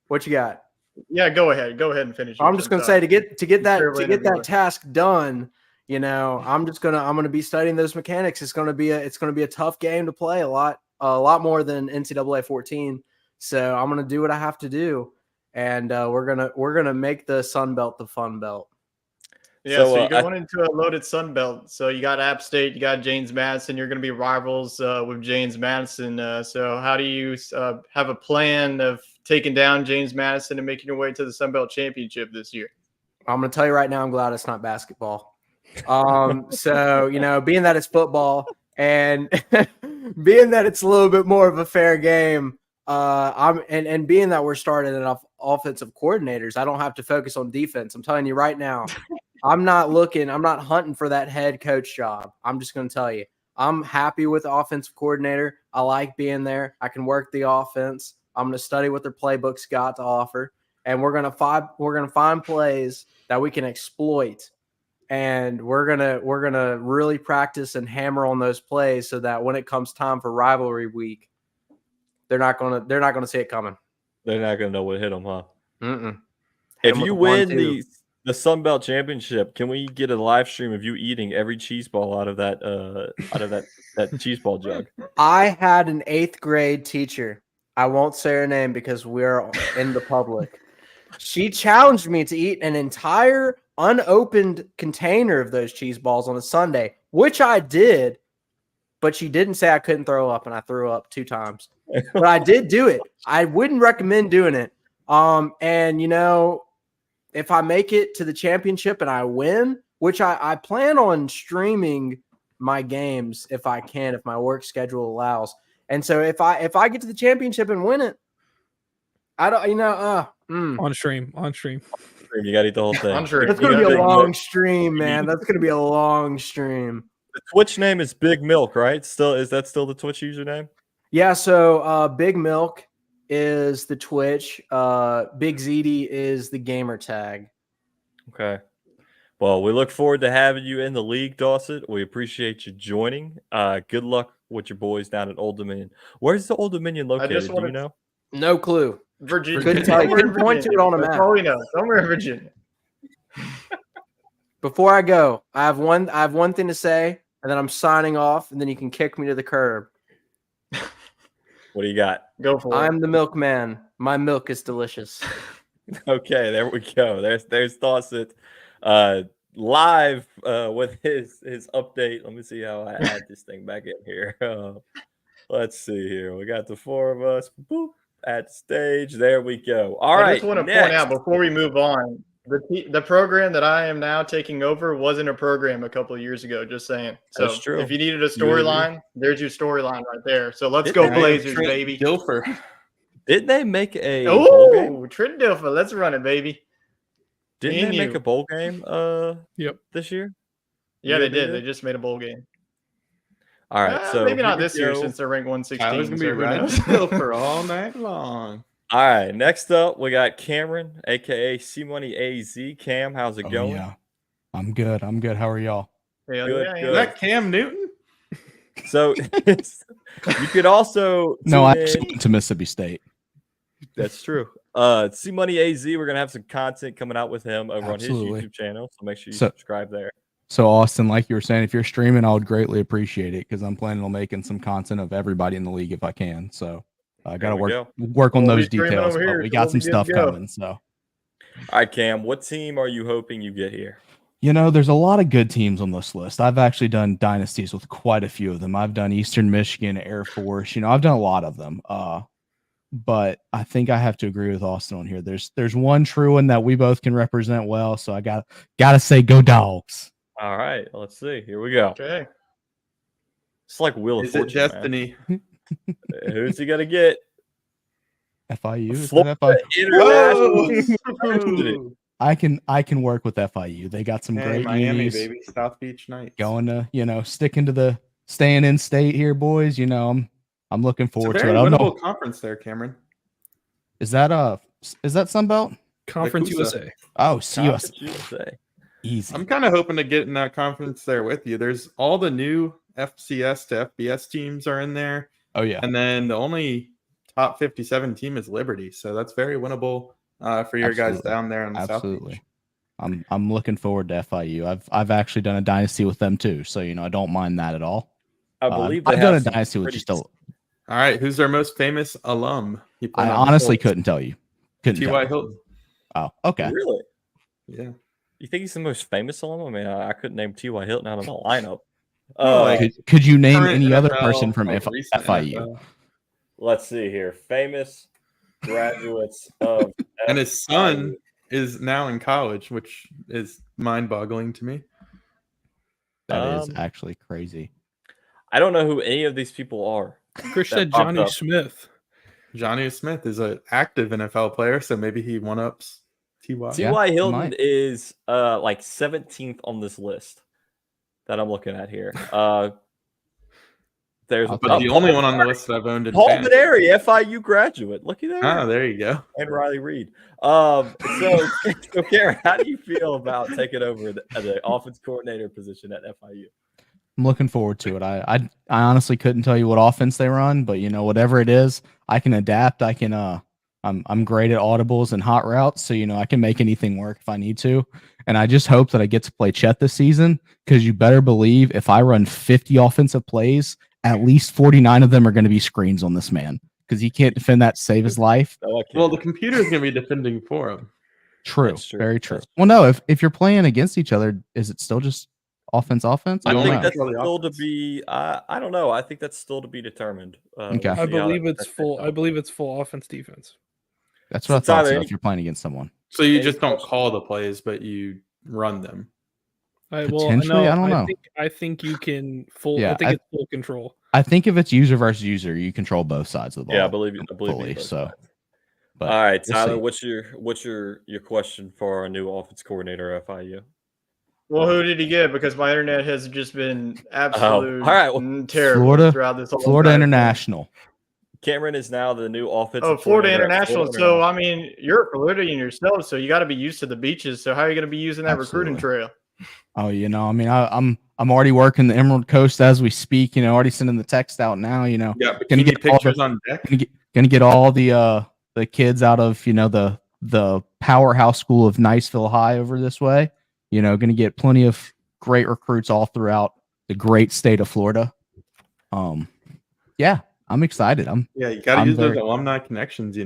what you got? yeah, go ahead and finish. I'm just going to say to get that Terrible task done, you know, I'm going to be studying those mechanics. It's going to be a tough game to play, a lot more than NCAA 14. So I'm going to do what I have to do, and we're gonna make the Sun Belt the fun belt. Yeah, So, so you're going into a loaded Sun Belt. So you got App State, you got James Madison. You're going to be rivals with James Madison. So how do you have a plan of taking down James Madison and making your way to the Sun Belt Championship this year? I'm going to tell you right now, I'm glad it's not basketball. So, you know, being that it's football and being that it's a little bit more of a fair game, and being that we're starting enough offensive coordinators, I don't have to focus on defense. I'm telling you right now, I'm not hunting for that head coach job. I'm just going to tell you, I'm happy with the offensive coordinator. I like being there. I can work the offense. I'm going to study what their playbook's got to offer, and we're going to find plays that we can exploit, and we're going to really practice and hammer on those plays so that when it comes time for rivalry week, they're not going to see it coming. They're not going to know what hit them, huh? Mm-mm. If Hit 'em you with win a 1-2. the Sun Belt Championship, can we get a live stream of you eating every cheese ball out of that cheese ball jug? I had an 8th grade teacher. I won't say her name because we're in the public. She challenged me to eat an entire unopened container of those cheese balls on a Sunday, which I did, but she didn't say I couldn't throw up, and I threw up 2 times. But I did do it. I wouldn't recommend doing it. And you know, if I make it to the championship and I win, which I plan on streaming my games if I can, if my work schedule allows. And so if I get to the championship and win it, I don't, you know, On stream. You got to eat the whole thing. I'm sure. That's You going to be gotta a make long stream, man. That's going to be a long stream. The Twitch name is Big Milk, right? Is that still the Twitch username? Yeah. So Big Milk is the Twitch. Big ZD is the gamer tag. Okay. Well, we look forward to having you in the league, Dawson. We appreciate you joining. Good luck with your boys down at Old Dominion. Where's the Old Dominion located? Do you know? No clue. Virginia. Couldn't tell you. Somewhere in Couldn't point to Virginia. it on a That's map. all we know. Somewhere in Virginia. Before I go, I have one thing to say, and then I'm signing off, and then you can kick me to the curb. What do you got? Go for it. I'm the milkman. My milk is delicious. Okay, there we go. There's Dawson live with his update. Let me see how I add this thing back in here. Let's see here. We got the four of us. Boop, at the stage. There we go. All right. I just want to point out before we move on, the program that I am now taking over wasn't a program a couple of years ago. Just saying. So That's true. if you needed a storyline, there's your storyline right there. So let's go Blazers, baby. Dilfer. Didn't they make a bowl game? Oh, Trent Dilfer. Let's run it, baby. Didn't they make a bowl game this year? Yeah, they did. They just made a bowl game. All right. So maybe not this year since they're ranked 116. Tyler's going to be running Dilfer all night long. All right. Next up, we got Cameron, a.k.a. C-Money AZ. Cam, how's it going? Yeah. I'm good. How are y'all? Good. Is that Cam Newton? So you could also No, I actually went to Mississippi State. That's true. C-Money AZ, we're going to have some content coming out with him over on his YouTube channel. So make sure you subscribe there. So, Austin, like you were saying, if you're streaming, I would greatly appreciate it because I'm planning on making some content of everybody in the league if I can. So, I got to work on those details. But we got some stuff coming. So, all right, Cam, what team are you hoping you get here? You know, there's a lot of good teams on this list. I've actually done dynasties with quite a few of them. I've done Eastern Michigan, Air Force. You know, I've done a lot of them. But I think I have to agree with Austin on here. There's one true one that we both can represent well. So I gotta say, go Dogs. All right, let's see. Here we go. Okay. It's like Wheel of Fortune. Destiny? Who's he gonna get? FIU. Florida International. I can work with FIU. They got some great Miami, unis. baby. South Beach Knights. Going to, sticking to the staying in state here, boys. You know, I'm looking forward to it. I don't know. Conference there, Cameron. Is that Sunbelt? Conference USA. Oh, CUSA. USA. Easy. I'm kind of hoping to get in that conference there with you. There's all the new FCS to FBS teams are in there. Oh yeah. And then the only top 57 team is Liberty. So that's very winnable for your guys down there in the South Beach. I'm looking forward to FIU. I've actually done a dynasty with them too. So, I don't mind that at all. I believe I've done a dynasty with just All right. Who's their most famous alum? I honestly couldn't tell you. T.Y. Hilton. Oh, okay. Really? Yeah. You think he's the most famous alum? I mean, I couldn't name T.Y. Hilton out of the lineup. Could you name any NFL, other person from FIU? NFL. Let's see here. Famous graduates of and his son is now in college, which is mind-boggling to me. That is actually crazy. I don't know who any of these people are. Chris said Johnny Smith. Johnny Smith is an active NFL player, so maybe he one-ups T.Y. T.Y. Hilton is like 17th on this list that I'm looking at here. There's the only one on the list that I've owned in Paul Maneri, FIU graduate. Looky there. Oh, there you go. And Riley Reed. So Karen, how do you feel about taking over the offense coordinator position at FIU? I'm looking forward to it. I honestly couldn't tell you what offense they run, but whatever it is, I can adapt. I can I'm great at audibles and hot routes, so I can make anything work if I need to. And I just hope that I get to play Chet this season, because you better believe if I run 50 offensive plays, at least 49 of them are going to be screens on this man, because he can't defend that to save his life. Well, the computer is going to be defending for him. True. Very true. Well, no, if you're playing against each other, is it still just offense? I think that's still to be. I don't know. I think that's still to be determined. Okay. I believe it's full. I believe it's full offense defense. That's what I thought. So if you're playing against someone, so you just don't call the plays, but you run them. Potentially, I don't know. I think you can full. Yeah, I think it's full control. I think if it's user versus user, you control both sides of the ball. Yeah, I believe fully. So, but all right, Tyler, what's your question for our new offense coordinator at FIU? Well, who did he get? Because my internet has just been absolute terrible throughout this whole Florida International. Cameron is now the new offensive. Oh, Florida International. So I mean, you're a Floridian yourself, so you got to be used to the beaches. So how are you going to be using that recruiting trail? Oh, I mean, I'm already working the Emerald Coast as we speak. Already sending the text out now. Yeah, gonna get pictures on deck. Gonna get all the kids out of the powerhouse school of Niceville High over this way. Gonna get plenty of great recruits all throughout the great state of Florida. Yeah. I'm excited. You got to I'm use those very- alumni connections,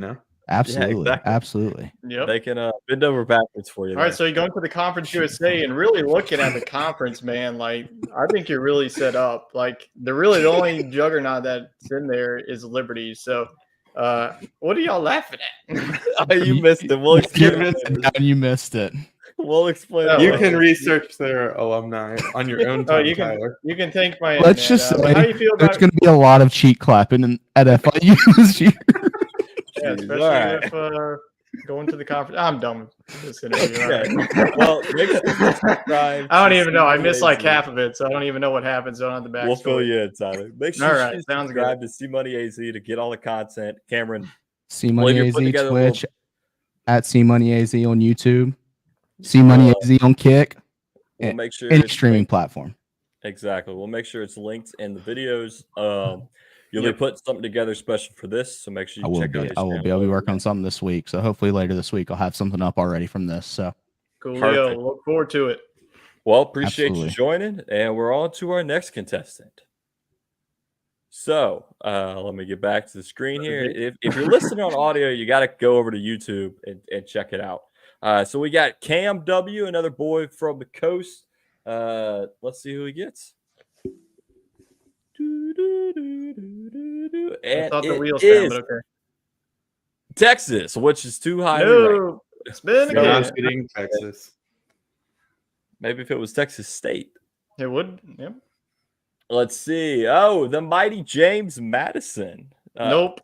Absolutely. exactly. Absolutely. Yep. They can bend over backwards for you. All right, so you're going to the Conference USA and really looking at the conference, man. Like, I think you're really set up. Like, the only juggernaut that's in there is Liberty. So, what are y'all laughing at? You missed it. We'll explain. You missed it. We'll explain. Oh, You well. can research their alumni on your own time, you can Tyler. you can thank my Let's internet. just say how do you feel there's about going to be a lot of cheek clapping at FIU this year. yeah, especially All right. if going to the conference? I'm done with this interview. All Okay. right. Well, make sure you subscribe. I don't to even know. I missed like CMoneyAZ. half of it, so I don't even know what happens. So I don't have the backstory. We'll fill you in, Tyler. Make sure All right, you sounds subscribe to C-Money-AZ to get all the content. Cameron, C Well, Money you're AZ putting together a little- Twitch at C Money AZ on YouTube, C Money AZ on Kick, we'll make sure any it's streaming linked. platform. Exactly. We'll make sure it's linked in the videos. You'll be putting something together special for this, so make sure I you will check be. out. I will be. I'll be working on something this week, so hopefully later this week I'll have something up already from this. So Cool. Perfect. Look forward to it. Well, appreciate Absolutely. you joining, and we're on to our next contestant. So let me get back to the screen here. If you're listening on audio, you got to go over to YouTube and check it out. So we got Cam W, another boy from the coast. Let's see who he gets. I And thought the it wheels is found, but okay. Texas, which is too highly ranked. No, spin So- again. Not getting Texas. Maybe if it was Texas State. It would. Yep. Let's see. Oh, the mighty James Madison. Nope.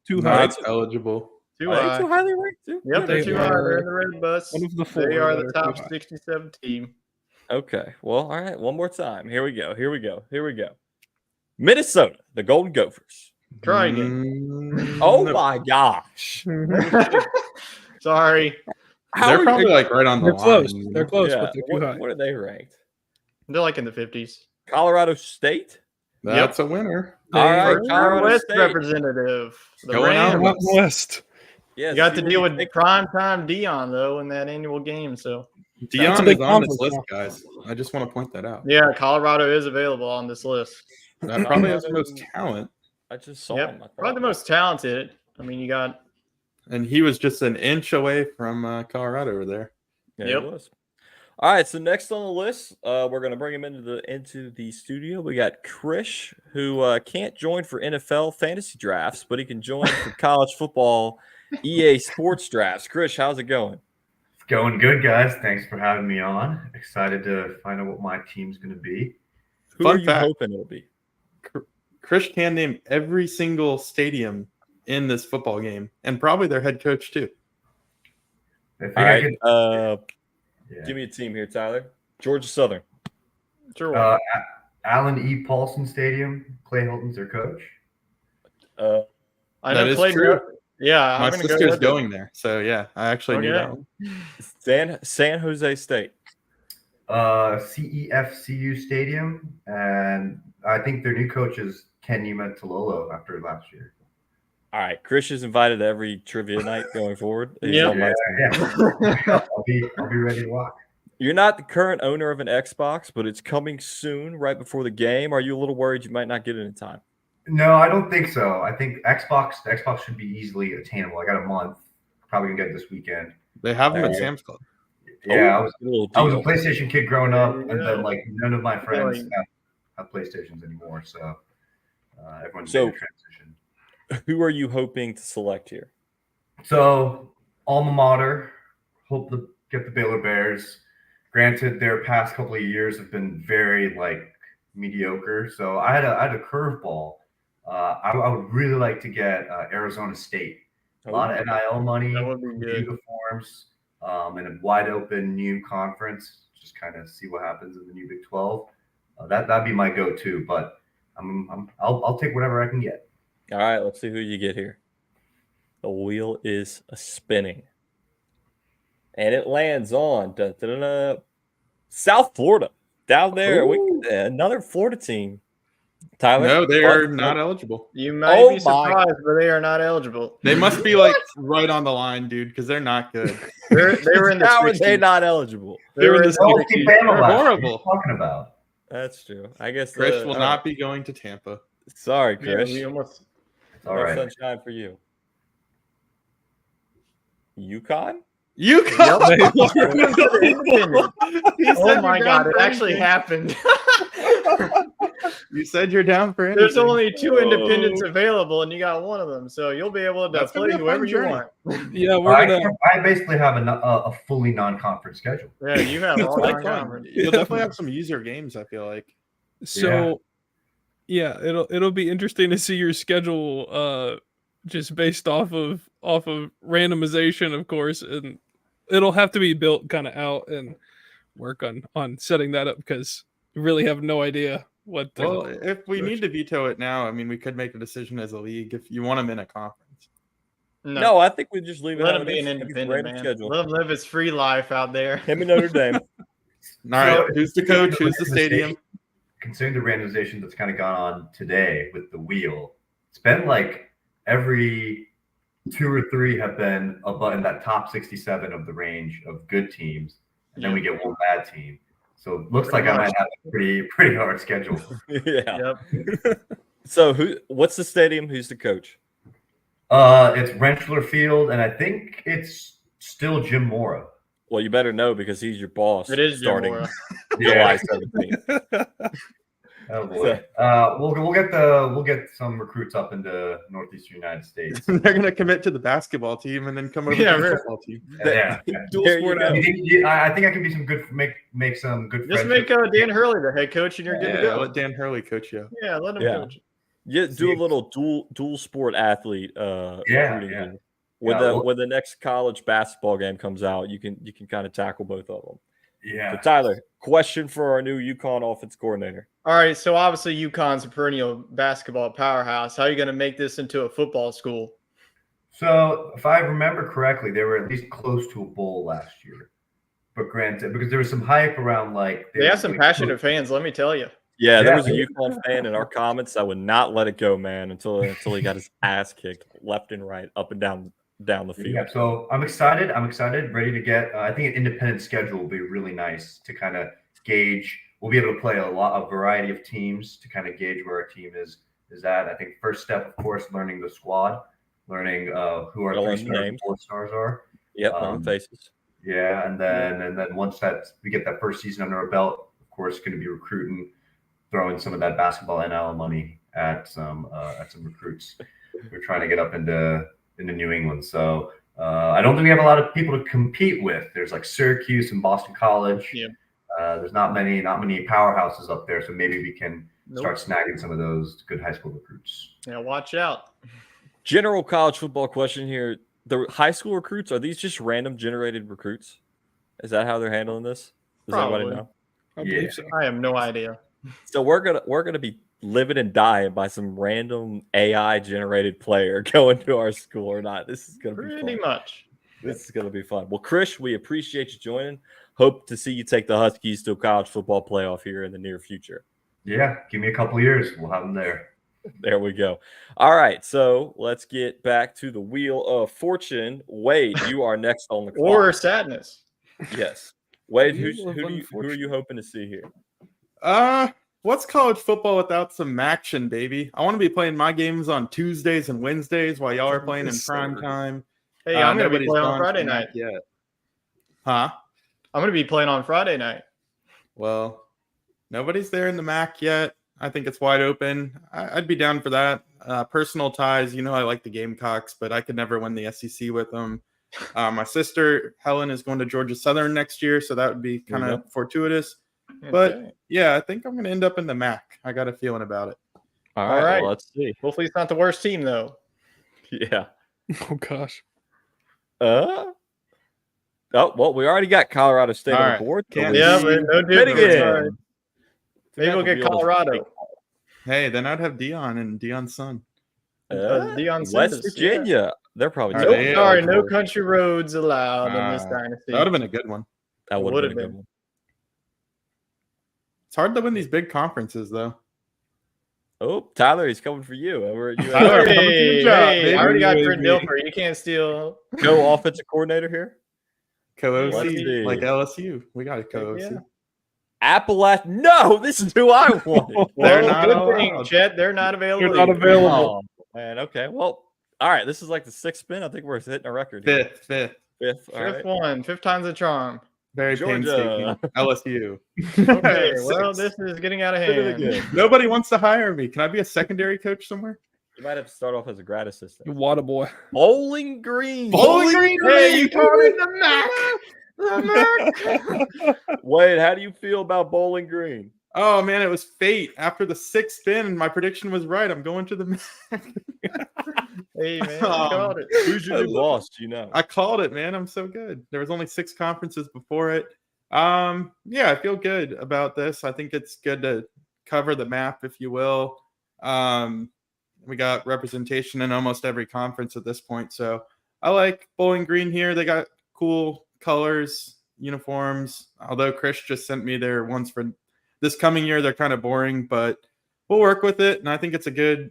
Too high. Not eligible. Too Are they high. too highly ranked too? Yep, they're They too high. They're are in the red bus. one of the four They are that the are top too high. 67 team. Okay. Well, all right. One more time. Here we go. Minnesota, the Golden Gophers. Try again. Oh No. my gosh. Sorry. They're probably like right on the They're line. close. you know? They're close, Yeah. but they're too high. What are they ranked? They're like in the 50s. Colorado State. That's a winner. All right, First Colorado West State. representative. The Going out Rams. west. West. Yes, You got see to what deal you with think. primetime Dion though in that annual game. So That's a Dion big is on this conference list, now. guys. I just want to point that out. yeah, Colorado is available on this list. That probably has the most talent. I just saw Yep, him. I probably the thought. most talented. I mean, you got And he was just an inch away from Colorado over there. Yeah, Yep. it was. All right, so next on the list, we're going to bring him into the studio. We got Krish, who can't join for NFL fantasy drafts, but he can join for college football EA Sports drafts. Krish, how's it going? It's going good, guys. Thanks for having me on. Excited to find out what my team's going to be. Who Fun are you fact. hoping it'll be? Chris can name every single stadium in this football game, and probably their head coach too. I think All I right, could, yeah. give me a team here, Tyler. Georgia Southern. sure. Allen E. Paulson Stadium. Clay Hilton's their coach. I that know is Clay. true. Yeah, My I'm gonna sister's go going there, so yeah, I actually knew that one. San Jose State. CEFCU Stadium, and I think their new coach is Ken Niumatalolo after last year. All right, Krish is invited to every trivia night going forward. He's Yep. on my Yeah, team. I'll be ready to walk. You're not the current owner of an Xbox, but it's coming soon, right before the game. Are you a little worried you might not get it in time? No, I don't think so. I think the Xbox should be easily attainable. I got a month. Probably gonna get it this weekend. They have them There at you go. Sam's Club. Yeah, Oh, a little I was a deal. PlayStation kid growing up, There you and go. then like none of my friends Really? have PlayStations anymore. So everyone's So- made a transition. Who are you hoping to select here? So alma mater, hope to get the Baylor Bears. Granted, their past couple of years have been very like mediocre. So I had a curveball. I would really like to get Arizona State. A lot of NIL money, That would be good. uniforms, and a wide open new conference. Just kind of see what happens in the new Big 12. That'd be my go-to, but I'll take whatever I can get. All right, let's see who you get here. The wheel is spinning. And it lands on South Florida. Down there. Another Florida team. Tyler? No, they are not eligible. You might Oh be my- surprised, but they are not eligible. They must be like right on the line, dude, because they're not good. They were in the How are they 60s. not eligible? They were in the They're all Team 60s. Bama They're last year. horrible. What are you talking about? That's true. I guess Chris will all not right. be going to Tampa. Sorry, Yeah, Chris. we almost All No right. sunshine for you. UConn? UConn. Oh my God, it actually happened. You said you're down for anything. There's only 2 independents available, and you got one of them, so you'll be able to That's gonna play be a whoever fun you journey. want. Yeah, we're gonna. I basically have a fully non-conference schedule. Yeah, you have all Like non-conference. fun. You'll definitely have some easier games, I feel like. So, yeah, it'll be interesting to see your schedule, just based off of randomization, of course, and it'll have to be built kind of out and work on setting that up because we really have no idea what. Well, if we need to veto it now, I mean, we could make a decision as a league if you want them in a conference. No, I think we just leave it. Let how him it be is. an Give us a independent, random man. schedule. Let him live his free life out there. Him and Notre Dame. All right, who's the coach? Who's the stadium? Considering the randomization that's kind of gone on today with the wheel, it's been like every 2 or 3 have been in that top 67 of the range of good teams, and then we get one bad team. So it looks like I might have a pretty hard schedule. Yeah. Yep. So what's the stadium? Who's the coach? It's Rentschler Field, and I think it's still Jim Mora. Well, you better know because he's your boss. It is Jim starting Mora. July 17th. Oh boy. We'll get some recruits up into Northeastern United States. They're gonna commit to the basketball team and then come over to the football team. Yeah. Dual sport athlete. I think I can be some good make some good. Just make Dan Hurley the head coach, and you're good to go. Let Dan Hurley coach you. Yeah, let him Yeah. coach. Yeah, do a little dual sport athlete. Recruiting here. When the next college basketball game comes out, you can kind of tackle both of them. Yeah. So Tyler, question for our new UConn offense coordinator. All right, so obviously UConn's a perennial basketball powerhouse. How are you going to make this into a football school? So if I remember correctly, they were at least close to a bowl last year. But granted, because there was some hype around They have some passionate fans, let me tell you. Yeah, there was a UConn fan in our comments that would not let it go, man, until he got his ass kicked left and right, up and down the field. Yeah, so I'm excited, ready to get. I think an independent schedule will be really nice to kind of gauge. We'll be able to play a variety of teams to kind of gauge where our team is at. I think first step, of course, learning the squad, learning who our 3 stars and 4 stars are. Yep, faces. Yeah, and then once we get that first season under our belt, of course, going to be recruiting, throwing some of that basketball NIL money at some recruits. We're trying to get up into New England, so I don't think we have a lot of people to compete with. There's like Syracuse and Boston College. Yeah. There's not many powerhouses up there, so maybe we can start snagging some of those good high school recruits. Yeah, watch out. General college football question here. The high school recruits, are these just random generated recruits? Is that how they're handling this? Does anybody know? I believe so. I have no idea. So we're gonna be living and dying by some random AI generated player going to our school or not. This is gonna be Pretty fun. much. This is gonna be fun. Well, Chris, we appreciate you joining. Hope to see you take the Huskies to a college football playoff here in the near future. Yeah, give me a couple of years. We'll have them there. There we go. All right, so let's get back to the wheel of fortune. Wade, you are next on the clock. Or sadness. Yes, Wade. Who are you hoping to see here? What's college football without some action, baby? I want to be playing my games on Tuesdays and Wednesdays while y'all are playing in prime time. Hey, I'm going to be nobody's playing on gone Friday to night. yet. Huh? I'm going to be playing on Friday night. Well, nobody's there in the MAC yet. I think it's wide open. I'd be down for that. Personal ties, I like the Gamecocks, but I could never win the SEC with them. My sister, Helen, is going to Georgia Southern next year, so that would be kind of fortuitous. But, yeah, I think I'm going to end up in the MAC. I got a feeling about it. All right. Well, Let's see. Hopefully it's not the worst team, though. Yeah. Oh gosh. Oh, well, we already got Colorado State on the board. But no difference. Maybe we'll get Colorado. Hey, then I'd have Dion and Dion's son. Dion's West Virginia. They're probably no country roads allowed in this dynasty. That would have been a good one. That would have been a good one. It's hard to win these big conferences, though. Oh, Tyler, he's coming for you. I already got Brent Dilfer. You can't steal. Co-offensive coordinator here. Co-OC, like LSU. We got a co-OC. Yeah. Appalachia. No, this is who I want. They're not available. Chet, they're not available. They're not available. Man, okay. Well, all right. This is like the 6th spin. I think we're hitting a record. Here. Fifth. All right. One. 5th time's a charm. Very Georgia. painstaking. LSU. Okay, well, 6. this is getting out of Did it hand. again. Nobody wants to hire me. Can I be a secondary coach somewhere? You might have to start off as a grad assistant. You water boy. Bowling Green. Hey, you called it the Mac. Wade, how do you feel about Bowling Green? Oh man, it was fate. After the 6th spin, my prediction was right. I'm going to the Mac. Hey, man, you called it. Who's your new boss? Do you know? I called it, man. I'm so good. There was only 6 conferences before it. Yeah, I feel good about this. I think it's good to cover the map, if you will. We got representation in almost every conference at this point. So I like Bowling Green here. They got cool colors, uniforms. Although Chris just sent me their ones for this coming year. They're kind of boring, but we'll work with it. And I think it's a good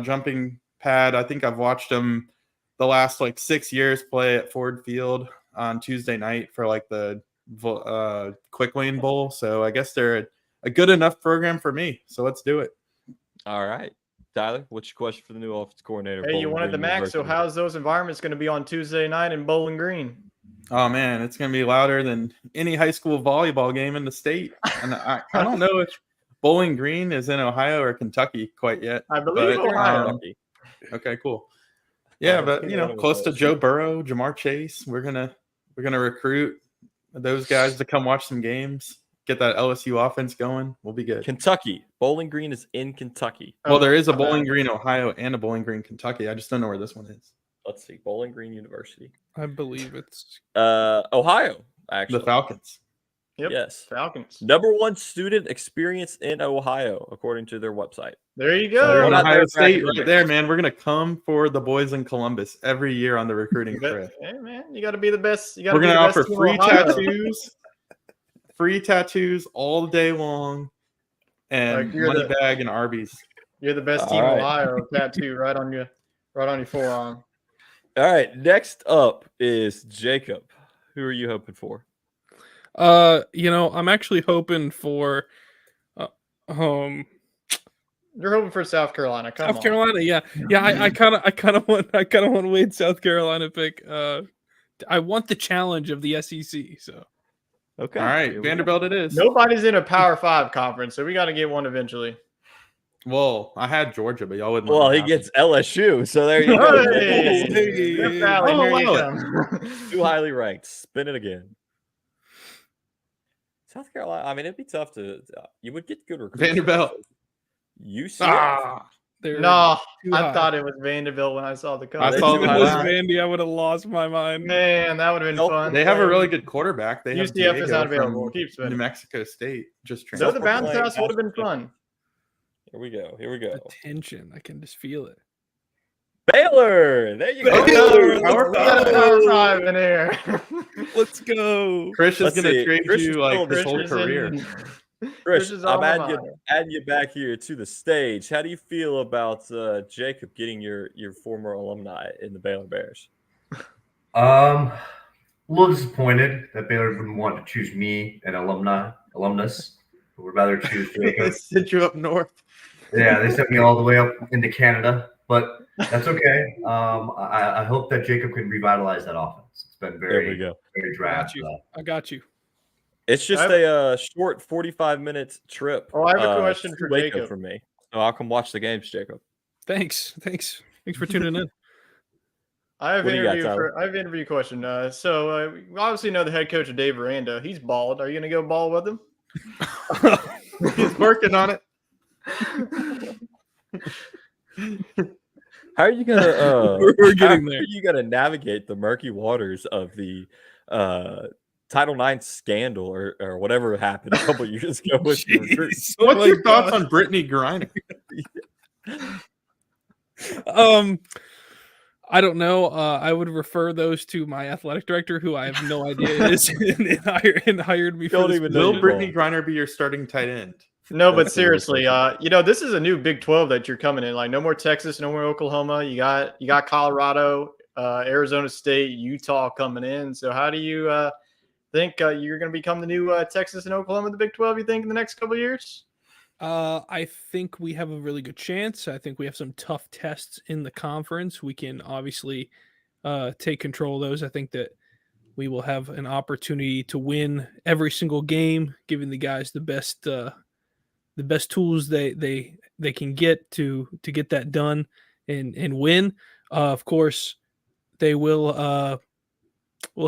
jumping pad. I think I've watched them the last like 6 years play at Ford Field on Tuesday night for like the Quick Lane Bowl. So I guess they're a good enough program for me. So let's do it. All right. Tyler, what's your question for the new offense coordinator? Hey, you wanted the Mac, so how's those environments going to be on Tuesday night in Bowling Green? Oh man, it's gonna be louder than any high school volleyball game in the state. And I don't know if Bowling Green is in Ohio or Kentucky quite yet. I believe Ohio. Okay, cool. Yeah, but close to Joe Burrow, Jamar Chase. We're gonna recruit those guys to come watch some games. Get that LSU offense going. We'll be good. Kentucky. Bowling Green is in Kentucky. Well, there is a Bowling Green, Ohio, and a Bowling Green, Kentucky. I just don't know where this one is. Let's see. Bowling Green University. I believe it's Ohio, actually. The Falcons. Yep. Yes. Falcons. #1 student experience in Ohio, according to their website. There you So go. Ohio State right there, man. We're going to come for the boys in Columbus every year on the recruiting trip. Hey, man, you got to be the best. We're going to offer free tattoos. Free tattoos all day long, and money bag and Arby's. You're the best team in Ohio. Tattoo right on your forearm. All right. Next up is Jacob. Who are you hoping for? I'm actually hoping for You're hoping for South Carolina. South Carolina, yeah. I kind of want Wade South Carolina pick. I want the challenge of the SEC. So okay, all right, Vanderbilt it is. Nobody's in a Power 5 conference, so we got to get one eventually. Well, I had Georgia, but y'all wouldn't. Well, he gets LSU, so there you go. Too highly ranked. Spin it again. South Carolina. I mean, it'd be tough to. You would get good recruits. Vanderbilt. UCF. No, I thought it was Vanderbilt when I saw the cover. I saw if it was Vandy, I would have lost my mind. Man, that would have been fun. They have a really good quarterback. They have UCF is not available. Keep spinning. New Mexico State. Just so the bounce house would have been fun. Here we go. The tension. I can just feel it. Baylor. There you go. Baylor. Power 5 in here. Let's go. Chris is going to trade you like his whole career. Chris, I'm adding you back here to the stage. How do you feel about Jacob getting your former alumni in the Baylor Bears? A little disappointed that Baylor wouldn't want to choose me, an alumnus. But would rather choose Jacob. They sent you up north. Yeah, they sent me all the way up into Canada, but that's okay. I hope that Jacob can revitalize that offense. It's been very draft. I got you. It's just a short 45-minute trip. Oh, I have a question for Jacob. For me. So I'll come watch the games, Jacob. Thanks for tuning in. I have an interview question. So we obviously know the head coach of Dave Aranda. He's bald. Are you going to go bald with him? He's working on it. How are you gonna? We're getting there. You got to navigate the murky waters of the Title IX scandal or whatever happened a couple years ago. With What's your thoughts on Brittany Griner? I don't know. I would refer those to my athletic director, who I have no idea is and hired me. Will Brittany Griner be your starting tight end? No, but seriously, this is a new Big 12 that you're coming in. Like, no more Texas, no more Oklahoma. You got Colorado, Arizona State, Utah coming in. So how do you think you're going to become the new Texas and Oklahoma in the Big 12? You think in the next couple of years? I think we have a really good chance. I think we have some tough tests in the conference. We can obviously take control of those. I think that we will have an opportunity to win every single game, giving the guys the best tools they can get to get that done and win. Of course, they will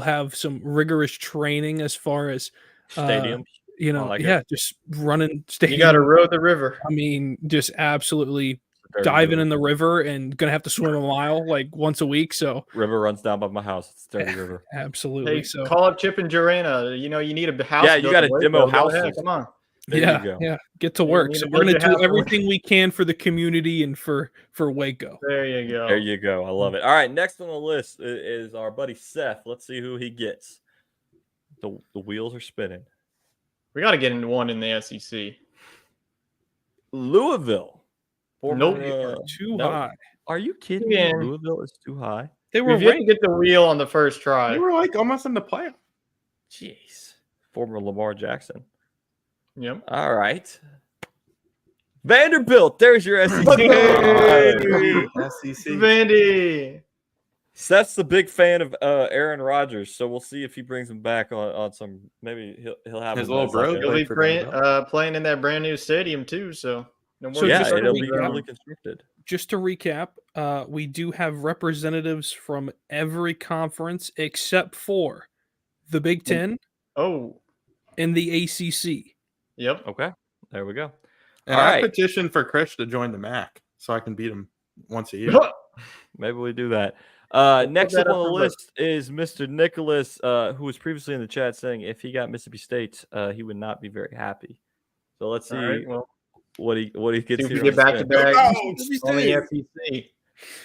have some rigorous training as far as Stadiums. Like it. just running stadium. You got to row the river. I mean, just absolutely diving in the river and gonna have to swim a mile like once a week. So river runs down by my house. It's dirty river. Absolutely. Hey, so call up Chip and Joanna. You need a house. Yeah, you got to demo houses. Come on. Yeah, get to work. So we're gonna do everything we can for the community and for Waco. There you go. There you go. I love it. All right, next on the list is our buddy Seth. Let's see who he gets. The wheels are spinning. We got to get into one in the SEC. Louisville. Nope. Too high. Are you kidding me? Yeah. Louisville is too high. They were We've yet to get the wheel on the first try. They were like almost in the playoff. Jeez. Former Lamar Jackson. Yep. All right. Vanderbilt. There's your SEC. SEC. Vandy. Seth's the big fan of Aaron Rodgers, so we'll see if he brings him back on some. Maybe he'll have His him little as bro. like He'll be Vanderbilt. playing in that brand new stadium too. So no more. So yeah, just it'll be recap- newly constructed. Just to recap, we do have representatives from every conference except for the Big Ten Oh. and the ACC. Yep. Okay, there we go. And All I right. petitioned for Chris to join the MAC so I can beat him once a year. Maybe we do that. Next that up up on the for vote. list is Mr. Nicholas, who was previously in the chat saying if he got Mississippi State, he would not be very happy. So let's see All right. Well, what he gets see if here. we get on back the to spin. back on the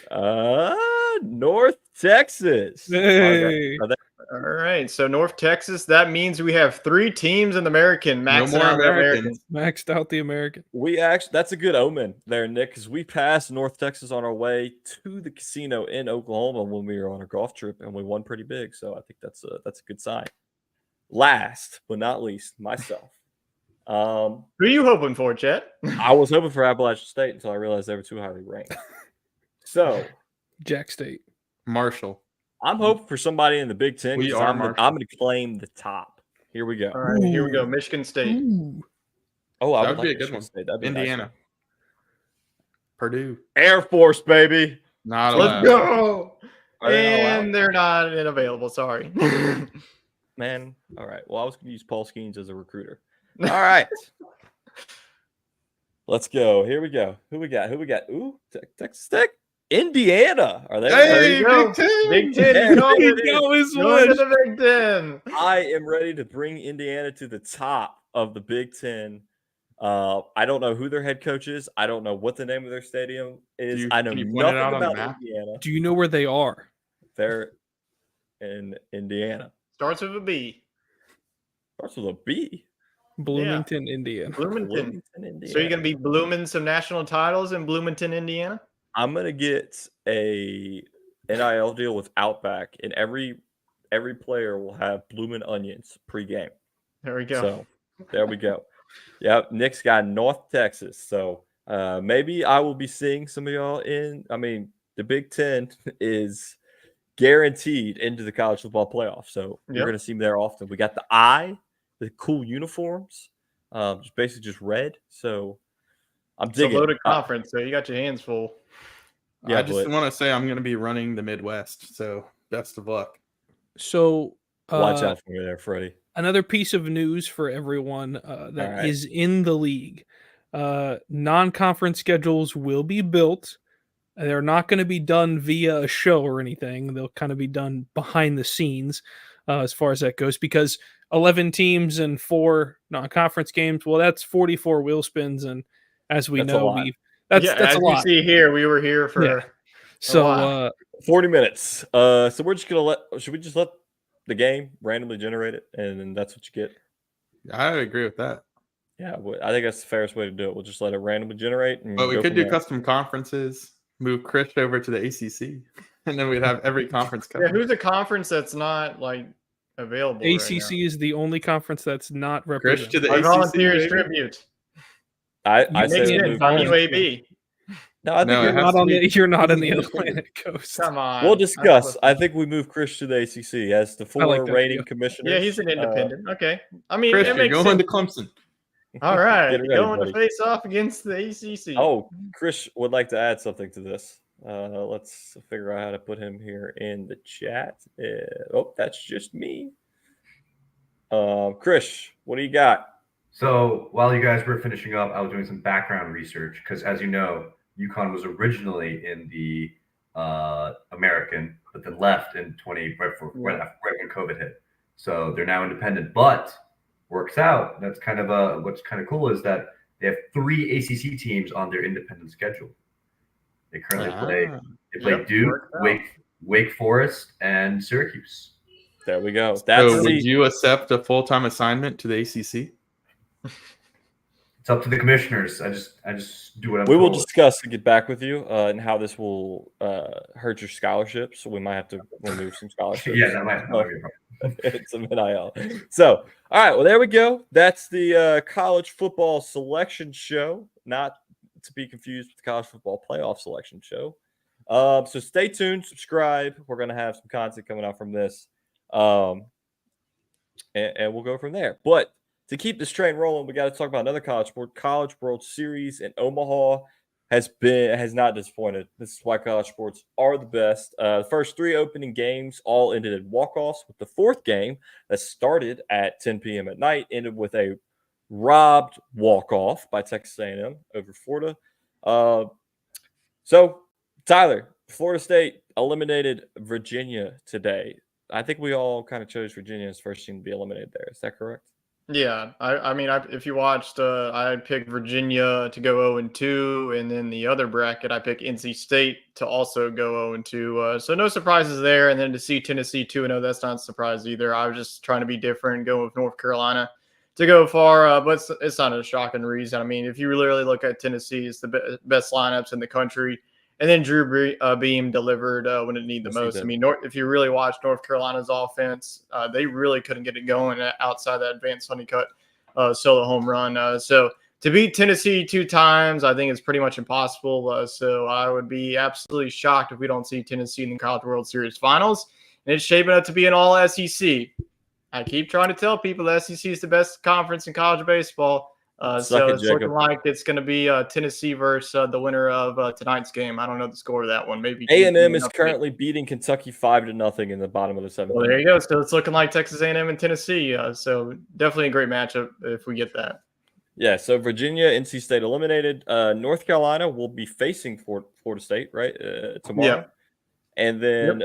SEC. North Texas. Hey. Are they- All right. So North Texas. That means we have 3 teams in the American. No Maxing more out the Americans. Maxed out the American. We actually, that's a good omen there, Nick, because we passed North Texas on our way to the casino in Oklahoma when we were on a golf trip, and we won pretty big. So I think that's a good sign. Last but not least, myself. Who are you hoping for, Chet? I was hoping for Appalachian State until I realized they were too highly ranked. So Jack State. Marshall. I'm hoping for somebody in the Big Ten. We 'cause are I'm Marshall. going to claim the top. Here we go. All right. Here we go. Michigan State. Ooh. Oh, I That would would be like a good Michigan one. State. That'd be a nice Indiana. one. Purdue. Air Force, baby. Not Let's allowed. go. Are they not allowed? And they're not available. Sorry. Man. All right. Well, I was going to use Paul Skeens as a recruiter. All right. Let's go. Here we go. Who we got? Ooh, Texas Tech. Indiana. Are they? Hey, go. Big Ten. Big Ten. Yeah, You know there it. it is. That was Going to one. the Big Ten. I am ready to bring Indiana to the top of the Big Ten. I don't know who their head coach is. I don't know what the name of their stadium is. I know can you point it nothing out on the about map? Indiana. Do you know where they are? They're in Indiana. Starts with a B. Starts with a B. Bloomington, Indiana. Bloomington. Bloomington, Indiana. So you're going to be blooming some national titles in Bloomington, Indiana? I'm gonna get a NIL deal with Outback, and every player will have bloomin' onions pregame. There we go. So there we go. Yep, Nick's got North Texas. So maybe I will be seeing some of y'all in. I mean, the Big Ten is guaranteed into the college football playoff. So you're Yep. gonna see me there often. We got the cool uniforms, just basically just red. So I'm It's a digging. loaded conference, so you got your hands full. Yeah, I just but- want to say I'm going to be running the Midwest. So best of luck. So Watch out for me there, Freddie. another piece of news for everyone that is right. in the league. Non-conference schedules will be built. They're not going to be done via a show or anything. They'll kind of be done behind the scenes as far as that goes, because 11 teams and 4 non-conference games, well, that's 44 wheel spins. And as we That's a know, lot. that's As a you lot. see here, we were here for Yeah. So lot. 40 minutes. So we're just gonna should we just let the game randomly generate it, and then that's what you get? I agree with that. Yeah, I think that's the fairest way to do it. We'll just let it randomly generate. And But we go could from do there. custom conferences, move Chris over to the ACC, and then we'd have every conference Yeah, covered. who's a conference that's not like available? ACC is the only conference that's not Chris represented. to the Our ACC. volunteers baby. tribute. I say Makes we sense move on Chris. UAB. No, I think No, we it move- has to be- You're not on the independent. Atlantic coast. Come on. We'll discuss. I think we move Chris to the ACC as the four like that rating idea. commissioners. Yeah, he's an independent. Okay. I mean, Chris, it you're makes going sense. to Clemson. All right. Get ready, Going buddy. to face off against the ACC. Oh, Chris would like to add something to this. Let's figure out how to put him here in the chat. That's just me. Chris, what do you got? So while you guys were finishing up, I was doing some background research because, as you know, UConn was originally in the American, but then left in right when COVID hit. So they're now independent, but works out. That's kind of what's kind of cool is that they have 3 ACC teams on their independent schedule. They currently play Duke, Wake Forest, and Syracuse. There we go. So would you accept a full-time assignment to the ACC? It's up to the commissioners. I just do what I'm We will told. discuss and get back with you and how this will hurt your scholarship. So we might have to remove some scholarships. Yeah, that might be a problem. It's an NIL. So, all right. Well, there we go. That's the college football selection show, not to be confused with the college football playoff selection show. So stay tuned, subscribe. We're going to have some content coming out from this. And we'll go from there. But to keep this train rolling, we got to talk about another college sport. College World Series in Omaha has not disappointed. This is why college sports are the best. The first 3 opening games all ended in walk-offs, with the 4th game that started at 10 p.m. at night ended with a robbed walk-off by Texas A&M over Florida. So, Tyler, Florida State eliminated Virginia today. I think we all kind of chose Virginia as first team to be eliminated there. Is that correct? Yeah, I mean, if you watched, I picked Virginia to go 0-2, and then the other bracket, I picked NC State to also go 0-2. So no surprises there. And then to see Tennessee 2-0, that's not a surprise either. I was just trying to be different, going with North Carolina to go far, but it's not a shocking reason. I mean, if you really look at Tennessee, it's the best lineups in the country. And then Drew Beam delivered when it needed the most. I mean, if you really watch North Carolina's offense, they really couldn't get it going outside that advanced honeycut solo home run. So to beat Tennessee 2 times, I think it's pretty much impossible. So I would be absolutely shocked if we don't see Tennessee in the College World Series finals. And it's shaping up to be an all SEC. I keep trying to tell people the SEC is the best conference in college baseball. So it's looking like it's going to be Tennessee versus the winner of tonight's game. I don't know the score of that one. Maybe A&M is currently beating Kentucky 5-0 in the bottom of the 7th. Well, there you go. So it's looking like Texas A&M and Tennessee. So definitely a great matchup if we get that. Yeah. So Virginia, NC State eliminated. North Carolina will be facing Florida State tomorrow, Yeah. And then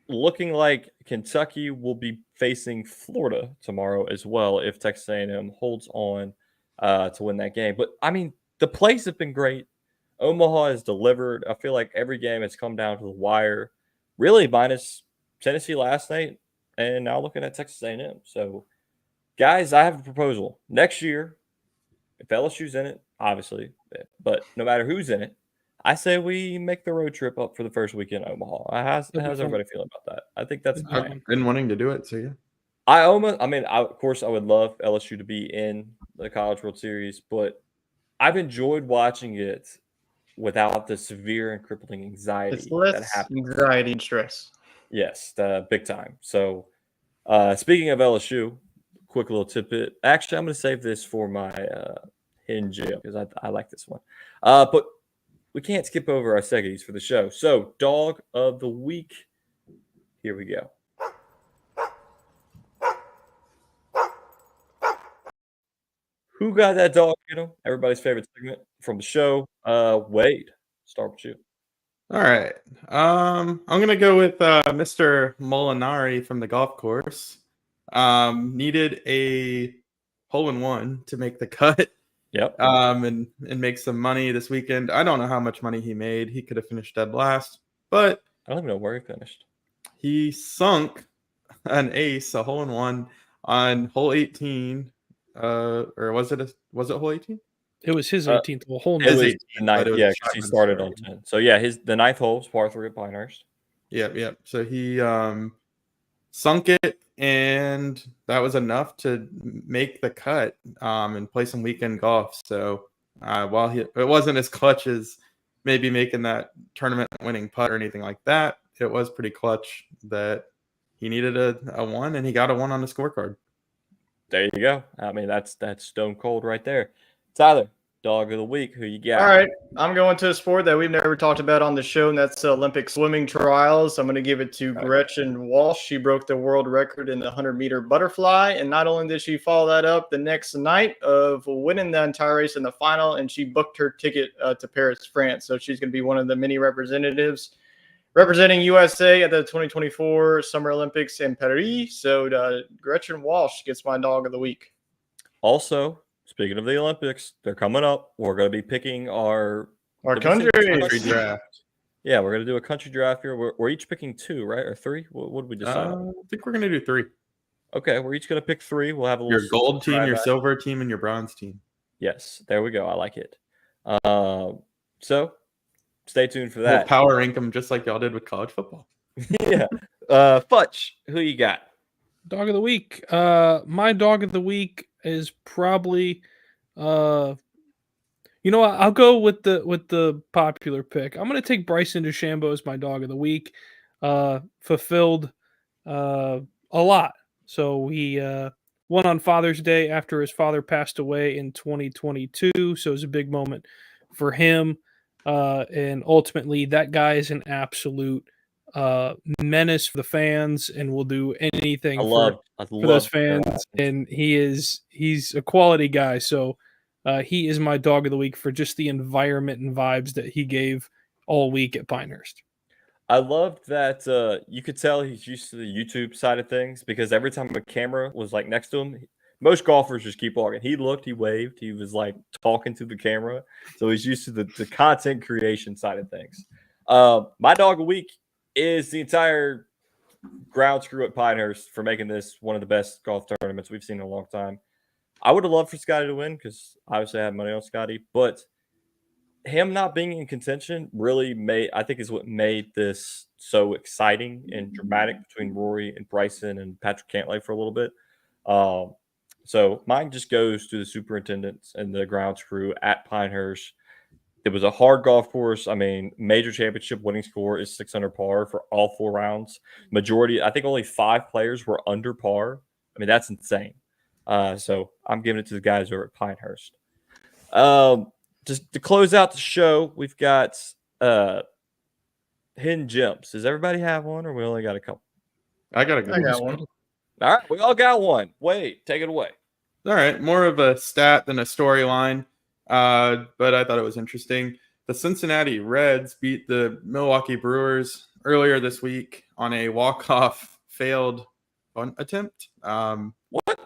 looking like Kentucky will be facing Florida tomorrow as well if Texas A&M holds on to win that game. But I mean, the plays have been great. Omaha has delivered. I feel like every game has come down to the wire, really, minus Tennessee last night, and now looking at Texas A&M. So, guys, I have a proposal. Next year, if LSU's in it, obviously, but no matter who's in it, I say we make the road trip up for the first week in Omaha. How's everybody feeling about that? I think that's I've been wanting to do it, so yeah. Of course, I would love LSU to be in the College World Series, but I've enjoyed watching it without the severe and crippling anxiety It's less that happens. anxiety and stress. Yes, big time. So, speaking of LSU, quick little tidbit. Actually, I'm going to save this for my hidden gem because I like this one. But we can't skip over our seggies for the show. So, dog of the week. Here we go. Who got that dog? Everybody's favorite segment from the show. Wade, start with you. All right. I'm gonna go with Mr. Molinari from the golf course. Needed a hole-in-one to make the cut. Yep. And make some money this weekend. I don't know how much money he made. He could have finished dead last, but I don't even know where he finished. He sunk an ace, a hole-in-one on hole 18. Or was it hole 18? It was his 18th hole. It was 18, the ninth, but it was yeah, a because he shotgun started start. on 10. So yeah, the ninth hole was par 3 at Pinehurst. Yep. So he sunk it, and that was enough to make the cut and play some weekend golf. So While it wasn't as clutch as maybe making that tournament-winning putt or anything like that, it was pretty clutch that he needed a 1, and he got a 1 on the scorecard. There you go. I mean, that's stone cold right there. Tyler, dog of the week, who you got? All right, I'm going to a sport that we've never talked about on the show, and that's Olympic swimming trials. I'm going to give it to Gretchen Walsh. She broke the world record in the 100-meter butterfly, and not only did she follow that up the next night of winning the entire race in the final, and she booked her ticket to Paris, France. So she's going to be one of the many representatives representing USA at the 2024 Summer Olympics in Paris. So Gretchen Walsh gets my dog of the week. Also, speaking of the Olympics, they're coming up. We're going to be picking our country draft. Yeah, we're going to do a country draft here. We're each picking 2, right? Or 3? What did we decide? I think we're going to do 3. Okay, we're each going to pick 3. We'll have a little your gold team, your silver team, and your bronze team. Yes, there we go. I like it. So stay tuned for that. We'll power rank them just like y'all did with college football. Yeah. Futch, who you got? Dog of the week. My dog of the week is probably I'll go with the popular pick. I'm going to take Bryson DeChambeau as my dog of the week. Fulfilled a lot. So he won on Father's Day after his father passed away in 2022. So it was a big moment for him. And ultimately, that guy is an absolute menace for the fans and will do anything for those fans. And he's a quality guy. So he is my dog of the week for just the environment and vibes that he gave all week at Pinehurst. I loved that you could tell he's used to the YouTube side of things because every time a camera was like next to him, most golfers just keep walking. He looked, he waved, he was like talking to the camera. So he's used to the content creation side of things. My dog of the week is the entire ground crew at Pinehurst for making this one of the best golf tournaments we've seen in a long time. I would have loved for Scottie to win because obviously I had money on Scottie, but him not being in contention really is what made this so exciting and dramatic between Rory and Bryson and Patrick Cantlay for a little bit. So mine just goes to the superintendents and the grounds crew at Pinehurst. It was a hard golf course. I mean, major championship winning score is 600 par for all 4 rounds. Majority, I think only 5 players were under par. I mean, that's insane. So I'm giving it to the guys over at Pinehurst. Just to close out the show, we've got hidden gems. Does everybody have one, or we only got a couple? I got one. All right, we all got one. Wait, take it away. All right, more of a stat than a storyline, but I thought it was interesting. The Cincinnati Reds beat the Milwaukee Brewers earlier this week on a walk-off failed bunt attempt. The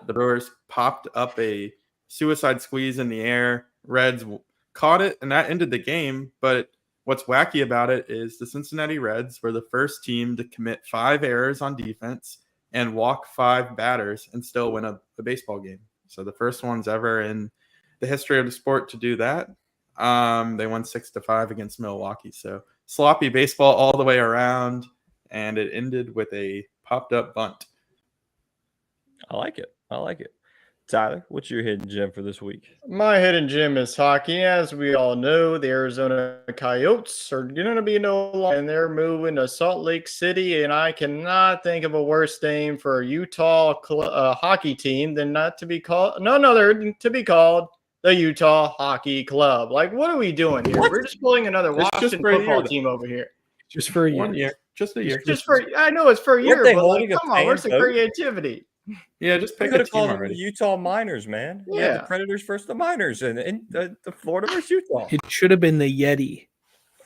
Brewers popped up a suicide squeeze in the air. Reds caught it, and that ended the game. But what's wacky about it is the Cincinnati Reds were the first team to commit 5 errors on defense and walk 5 batters and still win a baseball game. So the first ones ever in the history of the sport to do that. They won 6-5 against Milwaukee. So sloppy baseball all the way around, and it ended with a popped up bunt. I like it. Tyler, what's your hidden gem for this week? My hidden gem is hockey. As we all know, the Arizona Coyotes are going to be no longer, and they're moving to Salt Lake City. And I cannot think of a worse name for a Utah hockey team than to be called the Utah Hockey Club. Like, what are we doing here? We're just pulling another Washington football team over here. Just for a year. 1 year. Just a year. I know it's for a year, but like, come on, where's the creativity? Yeah, just pick could a have team called already. them the Utah Miners, man. Yeah, the Predators versus the Miners, and the Florida versus Utah. It should have been the Yeti.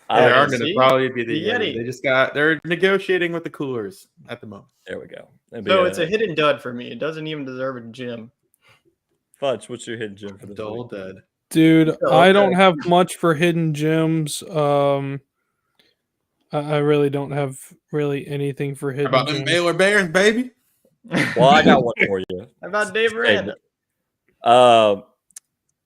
They are going to probably be the Yeti. They're negotiating with the Coolers at the moment. There we go. So it's a hidden dud for me. It doesn't even deserve a gem. Fudge, what's your hidden gem for the dull dead? Dude, I don't have much for hidden gems. I really don't have anything for hidden gems. How about them Baylor Bears, baby? Well, I got one for you. How about Dave Randall?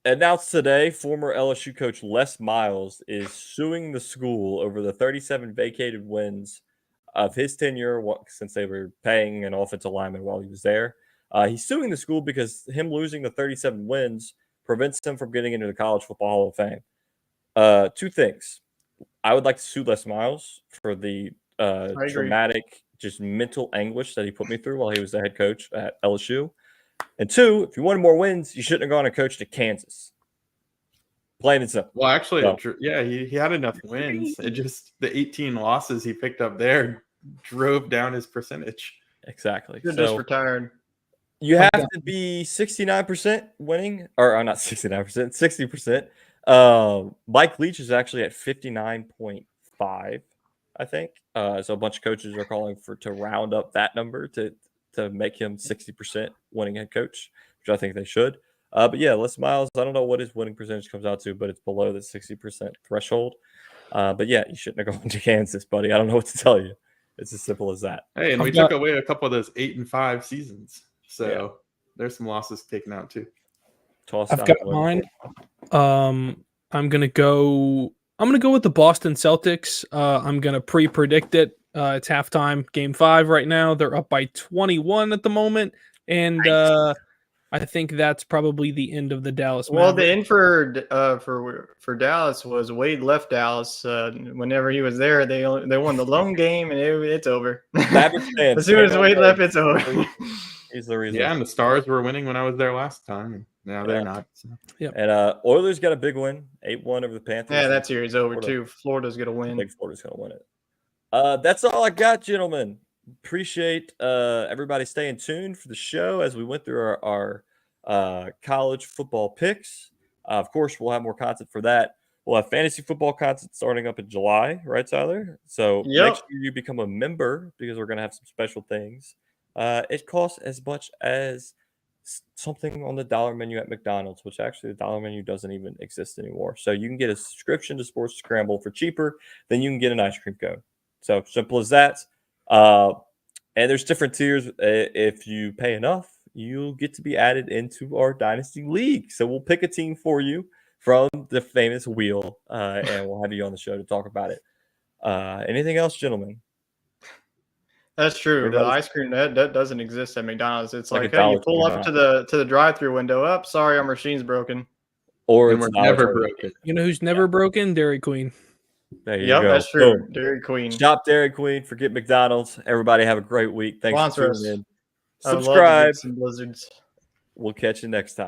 Announced today, former LSU coach Les Miles is suing the school over the 37 vacated wins of his tenure since they were paying an offensive lineman while he was there. He's suing the school because him losing the 37 wins prevents him from getting into the College Football Hall of Fame. Two things. I would like to sue Les Miles for the traumatic, just mental anguish that he put me through while he was the head coach at LSU. And two, if you wanted more wins, you shouldn't have gone and coached at Kansas. Plain and simple. Well, actually, he had enough wins. It just the 18 losses he picked up there drove down his percentage. Exactly. You're just retired. You have to be 69% winning, or not 69%, 60%. Mike Leach is actually at 59.5, I think. So a bunch of coaches are calling to round up that number to make him 60% winning head coach, which I think they should. But yeah, Les Miles, I don't know what his winning percentage comes out to, but it's below the 60% threshold. But yeah, you shouldn't have gone to Kansas, buddy. I don't know what to tell you. It's as simple as that. Hey, and we took away a couple of those 8-5 seasons. So there's some losses taken out too. I've got mine. I'm gonna go with the Boston Celtics. I'm gonna pre-predict it. It's halftime, game 5 right now. They're up by 21 at the moment, and I think that's probably the end of the Dallas. Well, the end for Dallas was Wade left Dallas. Whenever he was there, they won the lone game, and it's over. As soon as Wade left, it's over. He's the reason. Yeah, and the Stars were winning when I was there last time, and now they're not. So. Yep. And Oilers got a big win, 8-1 over the Panthers. Yeah, that series over too. Florida's gonna win. I think Florida's gonna win it. That's all I got, gentlemen. Appreciate everybody staying tuned for the show as we went through our college football picks. Of course, we'll have more content for that. We'll have fantasy football content starting up in July, right, Tyler? So make sure you become a member because we're going to have some special things. It costs as much as something on the dollar menu at McDonald's, which actually the dollar menu doesn't even exist anymore. So you can get a subscription to Sports Scramble for cheaper than you can get an ice cream cone. So simple as that. And there's different tiers. If you pay enough, you'll get to be added into our Dynasty League. So we'll pick a team for you from the famous wheel, and we'll have you on the show to talk about it. Anything else, gentlemen? That's true. The ice cream that doesn't exist at McDonald's. It's like hey, you pull up to the drive-through window. Up, sorry, our machine's broken. Or it's never broken. You know who's never broken? Dairy Queen. There you go. That's true. Dairy Queen. Shop Dairy Queen. Forget McDonald's. Everybody have a great week. Thanks for tuning in. Subscribe. Subscribe. Some blizzards. We'll catch you next time.